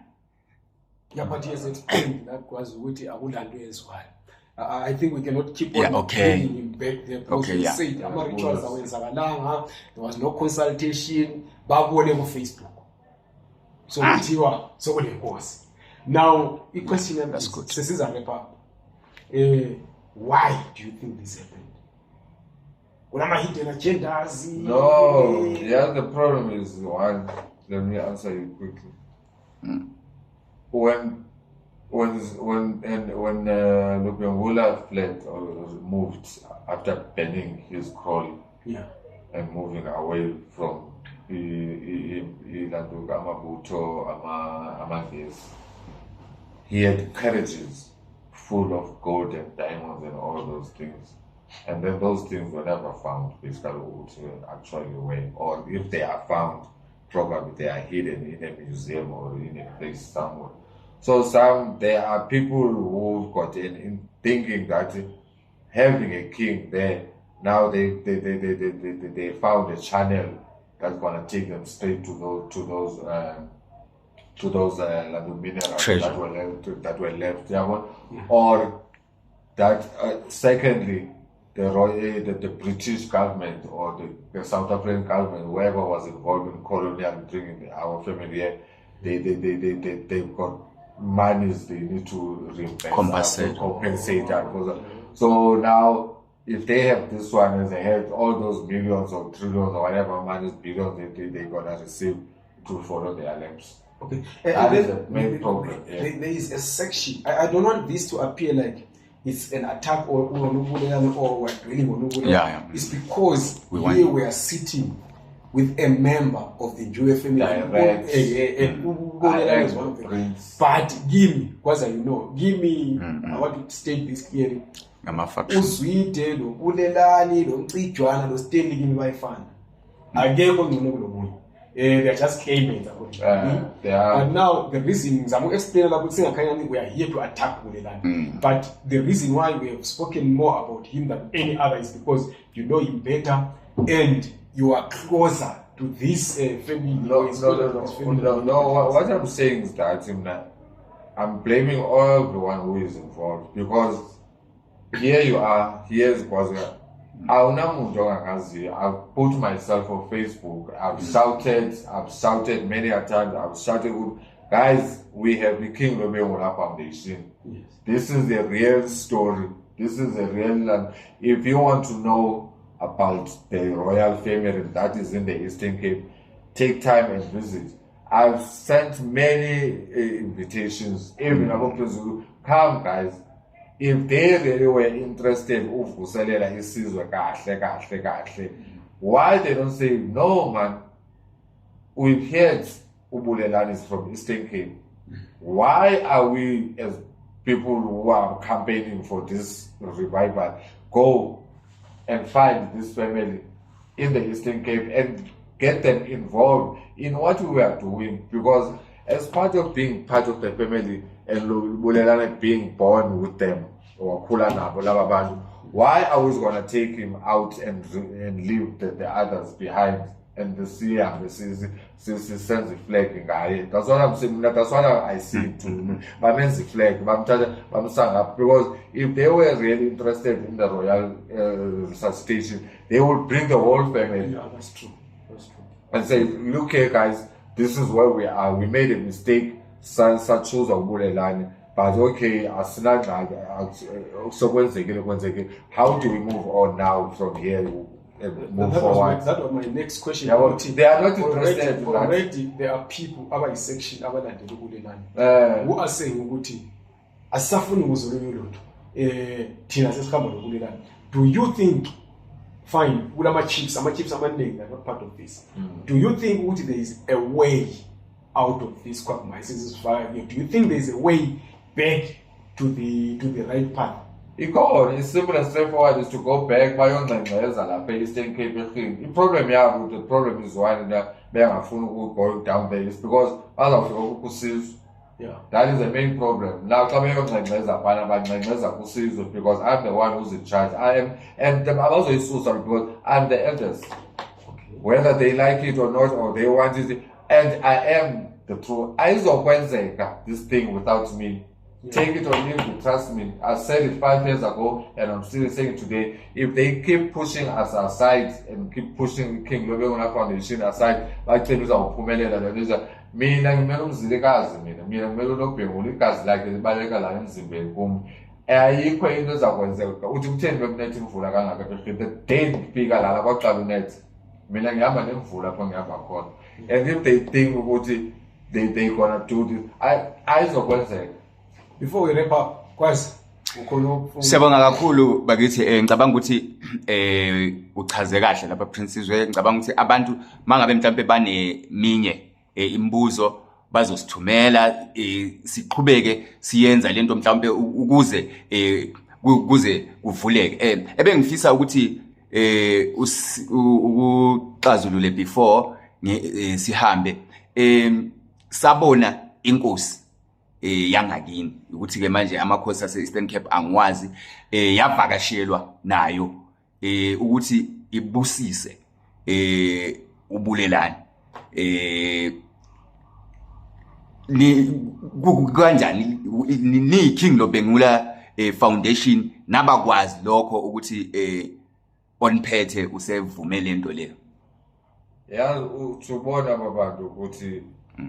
Yeah, but he has explained that because akulanto ezwayo. I think we cannot keep on bringing him back there because he said ama-rituals awenzakalanga, there was no consultation, babone ku Facebook. So kuthiwa sokulenkosi. Now, the question is, sesiza wrap up. Why do you think this happened? Ulama hidden agendas? No, yeah, the problem is one. Let me answer you quickly. When Lubengula fled or moved after banning his call and moving away from Ilanduka Amabuto Amagis, he had carriages full of gold and diamonds and all those things. And then those things were never found, basically, actually were, or if they are found, probably they are hidden in a museum or in a place somewhere. So there are people who got in thinking that having a king there, now they found a channel that's gonna take them straight to those minerals that were left there. Or that secondly, the British government or the South African government, whoever was involved in colonial bringing our family here, they've got monies they need to compensate that. So now, if they have this one and they have all those millions or trillions or whatever money, billions they're gonna receive to follow their lives. Okay, that is the main problem. There is a section. I don't want this to appear like it's an attack or we're drilling. It's because here we are sitting with a member of the Jewish family. But give me, because I want to state this clearly. Uzwide lo ulelani lo mcijwana lo Stanley kimi bayifana. Akekho ngcono kulo muntu. They are just claimants. They are. And now the reason we are here to attack Bulelani. But the reason why we have spoken more about him than any other is because you know him better and you are closer to this family. No. What I'm saying is that I'm blaming everyone who is involved, because here you are, here's Kwazga. I've put myself on Facebook. I've shouted many a times. I've shouted, guys, we have the King Lobengola Foundation. Yes. This is the real story. This is the real. If you want to know about the royal family that is in the Eastern Cape, take time and visit. I've sent many invitations, even about people, come guys. If they really were interested, why they don't say, no man, we've heard Ubulelani is from Eastern Cape. Why are we, as people who are campaigning for this revival, go and find this family in the Eastern Cape and get them involved in what we are doing? Because as part of being part of the family and Bulelani being born with them, or why are we going to take him out and leave the others behind? And the sends the flag in Gaia. That's what I'm saying. That's what I see too. But means the flag. Because if they were really interested in the royal resuscitation, they would bring the whole family. Yeah, that's true. That's true. And say, look here, guys, this is where we are. We made a mistake. Such chose of Bulelani. But okay, so how do we move on now from here? Move forward. That was my next question. They are not interested. Already there are people our section abalandela uBulelani who are saying ukuthi asafuni ukuzolunye lutho thina sesikhamba noBulelani. Do you think fine kulama chips amaningi are not part of this? Do you think ukuthi there is a way out of this quagmire? Do you think there is a way back to the right path? It's simple and straightforward is to go back by on the Eastern Cape. The problem is why they are going down there is because other people that is the main problem. Now coming on because I'm the one who's in charge. I am, and I'm also so sorry because I'm the eldest. Okay. Whether they like it or not, or they want it, and I am the true. I don't this thing without me. Take it or leave it, trust me. I said it 5 years ago and I'm still saying it today. If they keep pushing us aside and keep pushing King Lobengola Foundation aside, like things are Pumelela, mina ngimele umzilikazi mina ngimele unobhengu igazi lakhe libaleka la emzimbeni kumi. Ayikho into ezakwenzeka uthi kutheni bekunethi imvula kangaka the day ngifika la kwaqala unethi mina ngihamba nemvula lapho ngihamba khona. And if they think ukuthi they gonna do this, ayizokwenzeka. Before we wrap up, kwazi Siyabonga kakhulu bakithi ngicabanga ukuthi uchaze kahle lapha Princezwe. Ngicabanga ukuthi abantu mangabe mhlambe baneminye imibuzo bazosithumela siqhubeke siyenza lento mhlambe ukuze kuvuleke. Ebengifisa ukuthi ukuxazulule before sihambe sabona inkosi yangakini ukuthi ke manje amakhosi ase Eastern Cape angwazi yavakashelwa nayo ukuthi ibusise uBulelani ni kanjani ni King Lobengola Foundation nabakwazi lokho ukuthi onphethe usevumele into leyo. Yeah, ubona babantu ukuthi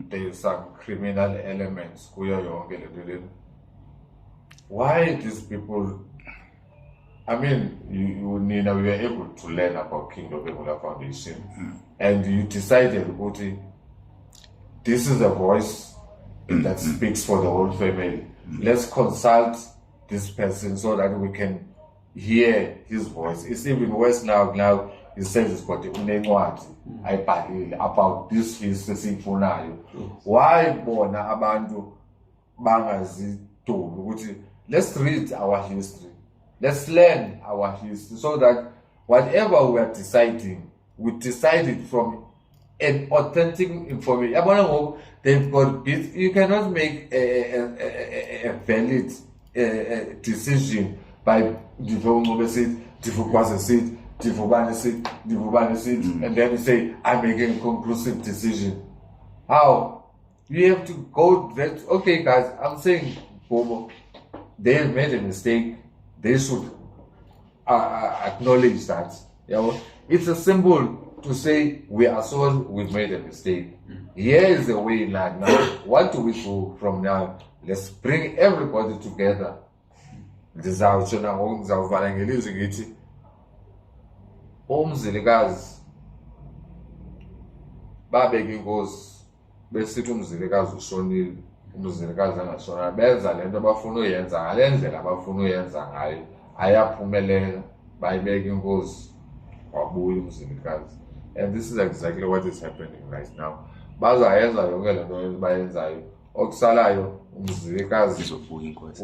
there is some criminal elements kuyo yonke lento le. Why these people? I mean, we were able to learn about King Lobengola Foundation, and you decided ukuthi this is a voice that speaks for the whole family. Let's consult this person so that we can hear his voice. It's even worse now. Now he says it's got unencwadi ayibhalile about this sesifunayo. Why bona abantu bangazidumi ukuthi let's read our history, let's learn our history, so that whatever we are deciding, we decide it from an authentic information. Yabona ngoku, they've got bits. You cannot make a valid decision by developing seat, developing seat, developing seat, developing seat, and then you say, I'm making a conclusive decision. How? You have to go that, okay guys, I'm saying, Bobo, they have made a mistake. They should acknowledge that. You know? It's a symbol to say we are sorry, we've made a mistake. Here is the way like now. What do we do from now? Let's bring everybody together. Ndizawutsho nangoku ndizawuvala ngelizwi ngithi umzilikazi babeka inkosi besithi umzilikazi ushonile, umzilikazi angashonanga, benza lento abafuna uyenza ngale ndlela abafuna uyenza ngayo, ayaphumelela, bayibeka inkosi, wabuya umzilikazi. And this is exactly what is happening right now. Bazayenza yonke lento bayenzayo, okusalayo umzilikazi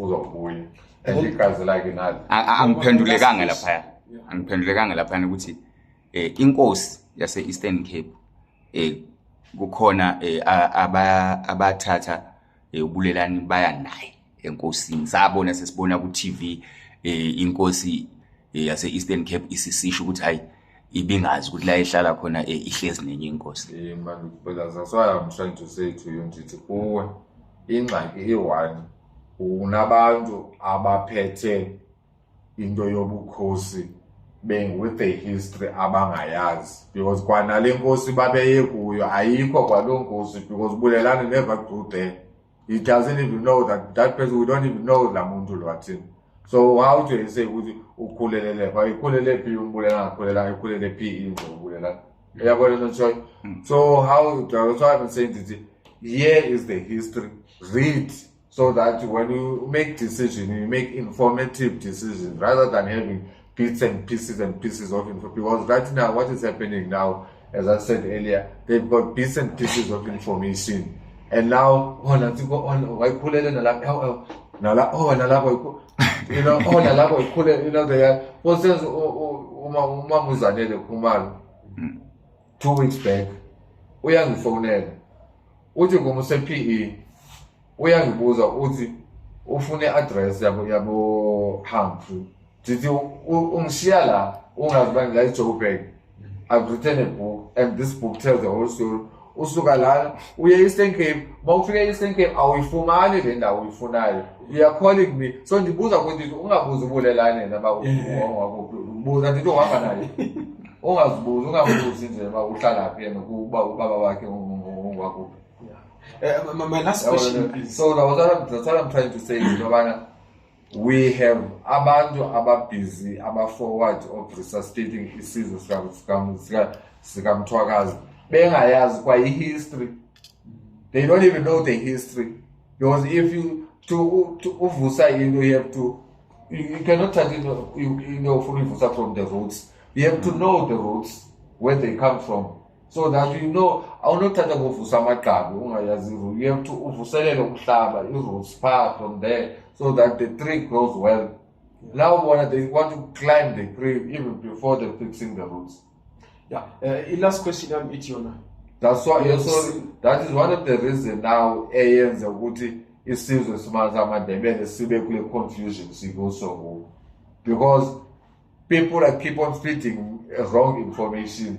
uzobuya. And igazi lakhe nalo angiphendulekanga laphaya ukuthi inkosi yase Eastern Cape kukhona abathatha ubulelani baya naye enkosini. Sabona sesibona ku TV inkosi yase Eastern Cape isisisho ukuthi hayi ibingazi ukuthi la ehlala khona ihlezi nenye inkosi. Man, but that's why I'm trying to say to you ngithi kuwe ingxaki i1 unabantu abaphethe into yobukhosi with the history abangayazi, because kwanale nkosi babeye kuyo ayikho kwalo nkosi, because Bulelani never grew there. He doesn't even know that person. We don't even know la muntu lwathini. So how do you say ukuthi ukhulelele ukhulele phi umbulelana ukhulela ukhulele phi izobulelana? Uyabona nje. So how, that's why I'm saying that here is the history. Read, so that when you make decisions, you make informative decisions rather than having bits and pieces of info. Because right now, what is happening now, as I said earlier, they've got bits and pieces of information. And now, they are, for instance, Umamuzanele Kumalo, 2 weeks back, uyangifonela uthi ngomuse PE uyangibuza uthi ufune address yabo Humphrey, did you ungishiya la ungazibani la eJoburg. I've written a book and this book tells the whole story. Usuka lana uye Eastern Cape, mawufika Eastern Cape awuyifumani le ndawo uyifunayo, you are calling me. So ndibuza ukuthi ungabuza ubulelane naba ubuza ndithi uhamba naye. Ungabuzi nje uhlala phi yena kuba ubaba wakhe ungwakho. My last question, please. So that's what I'm trying to say is, we have abantu ababhizi aba-forward of resuscitating isizwe sikamthwakazi bengayazi kwa history. They don't even know the history, because if you to uvusa into, you have to, you cannot start uvusa from the roots. You have to know the roots, where they come from, so that you know. Awunothatha ngovusa amagqabi ungayazi. You have to uvuselele umhlaba i-roots far from there, so that the tree grows well. Now they want to climb the tree even before they're fixing the roots. Yeah. Last question, I'm Itiona. That's why that is one of the reasons now eyenza ukuthi isizwe simaZamandebele sibe kule confusion sikuso, because people keep on feeding wrong information.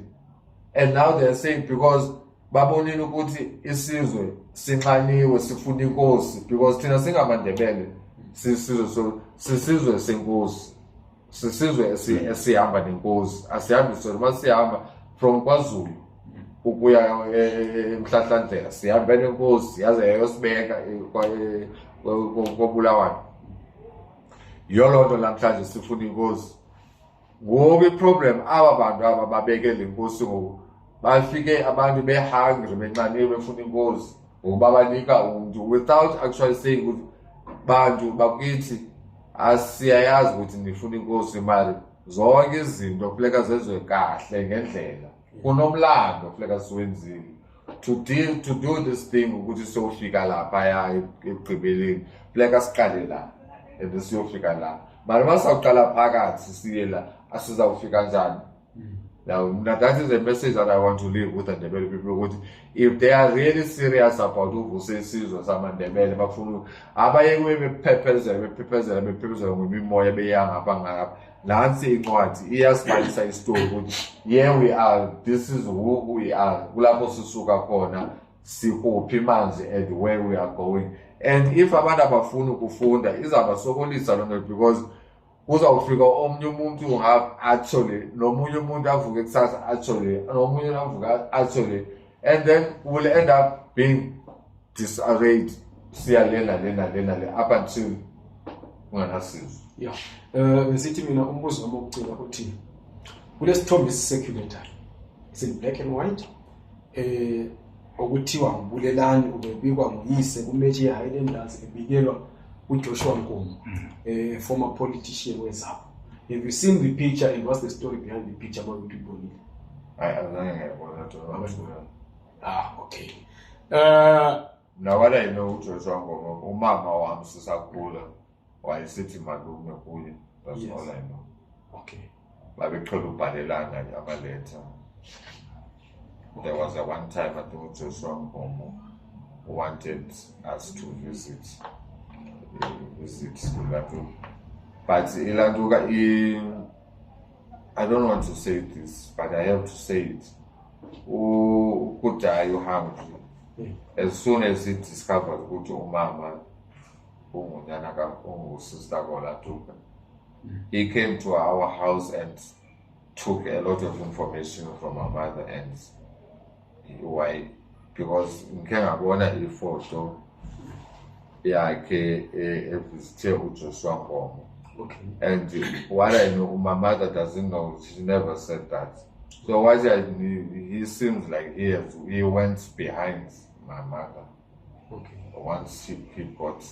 And now they're saying, because babonile ukuthi isizwe sinxaniwe sifuna inkosi, because thina singamandebele sisizwe senkosi, sisizwe esihamba nenkosi, asihambi sona. Masihamba from KwaZulu ukuya eMhlahlandlela sihamba nenkosi yaze yayosibeka koBulawayo. Yolonto namhlanje sifuna inkosi. Ngoku iproblem aba bantu aba babeke le nkosi ngoku bafike abantu behungry benxaniwe befuna inkosi ngoba banika umuntu without actually saying ukuthi bantu bakithi asiyayazi ukuthi nifuna inkosi, imali zonke izinto kufuneka zenziwe kahle ngendlela, kunomlando kufuneka siwenzile to do this thing ukuthi siyofika lapha ekugqibeleni kufuneka siqale la and siyofika la. Manje masawuqala phakathi siye la asizawufika njani? Now, that is the message that I want to leave with the Ndebele people. If they are really serious about uVusisizwe or some Ndebele, bafuna abayeke bephepezela ngemimoya beyanga ngapha nansi incwadi iyasibalisa istory ukuthi here we are, this is who we are, kulapho sisuka khona, sikuphi manje and where we are going. And if abantu abafuna ukufunda izabasokolisa lonke, because uzawufika omunye umuntu actually nomunye umuntu avuke kusasa actually nomunye avuka actually, and then we'll end up being disarrayed siya lena up until unganasizwe. Yeah. Besithi mina umbuzo wami wokucina uthi kulesithombe esiseculator, it's in black and white, okuthiwa ngubulelani ubebikwa nguyise kumeji ye-Highlanders ebikelwa uJoshua Nkomo, former politician weZAPU. Have you seen the picture and what's the story behind the picture about people? Okay. Now what I know, Joshua Nkomo, umama wami sisakhula wayesithi malume kuye. That's all I know. Okay. Babeqhela ubhalelana abaletha. There was a one time I think Joshua Nkomo wanted us to visit Ilanduka. But Ilanduka, I don't want to say this, but I have to say it. Ukudayo hungry. As soon as he discovered ukuthi umama ungunyana sister Kolatuka, he came to our house and took a lot of information from our mother. And why? Because ngike ngabona ifoto yakhe evisited uJoshua Nkomo. Okay. And what I know, my mother doesn't know. She never said that. So what I knew, he seems like he went behind my mother. Okay. Once he got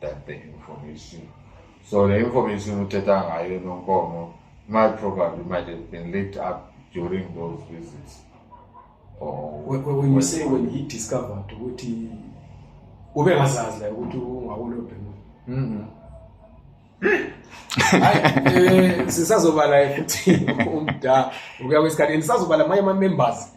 that the information. So the information I don't know, might have been leaked up during those visits. Or when you say when he discovered what he ubengazazi la ukuthi ungawulobhemu. Sisazobala futhi umda ukuya kwesikhathi sisazobala amanye members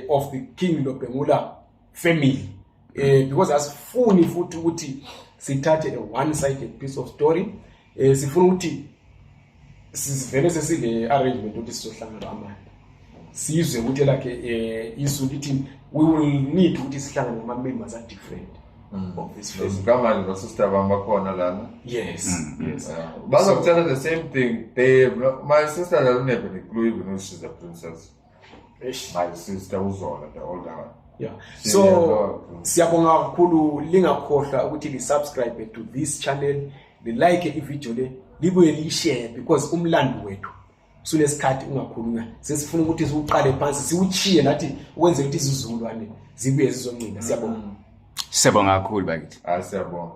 of the King Lobhengula family, because asifuni futhi ukuthi sithathe a one-sided piece of story. Sifuna ukuthi sivele sesile arrangement ukuthi sizohlangana amanye sizwe ukuthi lakhe isu lithi we will need ukuthi sihlangane nama members are different of this family. Kama lo sister bakhona lana. Yes. Yes. Bazokutshela the same thing. My sister doesn't have any clue even though she's a princess. My sister Uzola, the older one. Yeah. So siyabonga kakhulu, lingakhohlwa ukuthi li subscribe to this channel, li like ivideo le, libuye li share, because umlando wethu sunesikhathi ungakhulunywa sesifuna ukuthi siuqale phansi siuchiye nathi wenze ukuthi izizulwane zibuye zizonqina. Siyabonga. Siyabonga kakhulu bakithi. Siyabonga.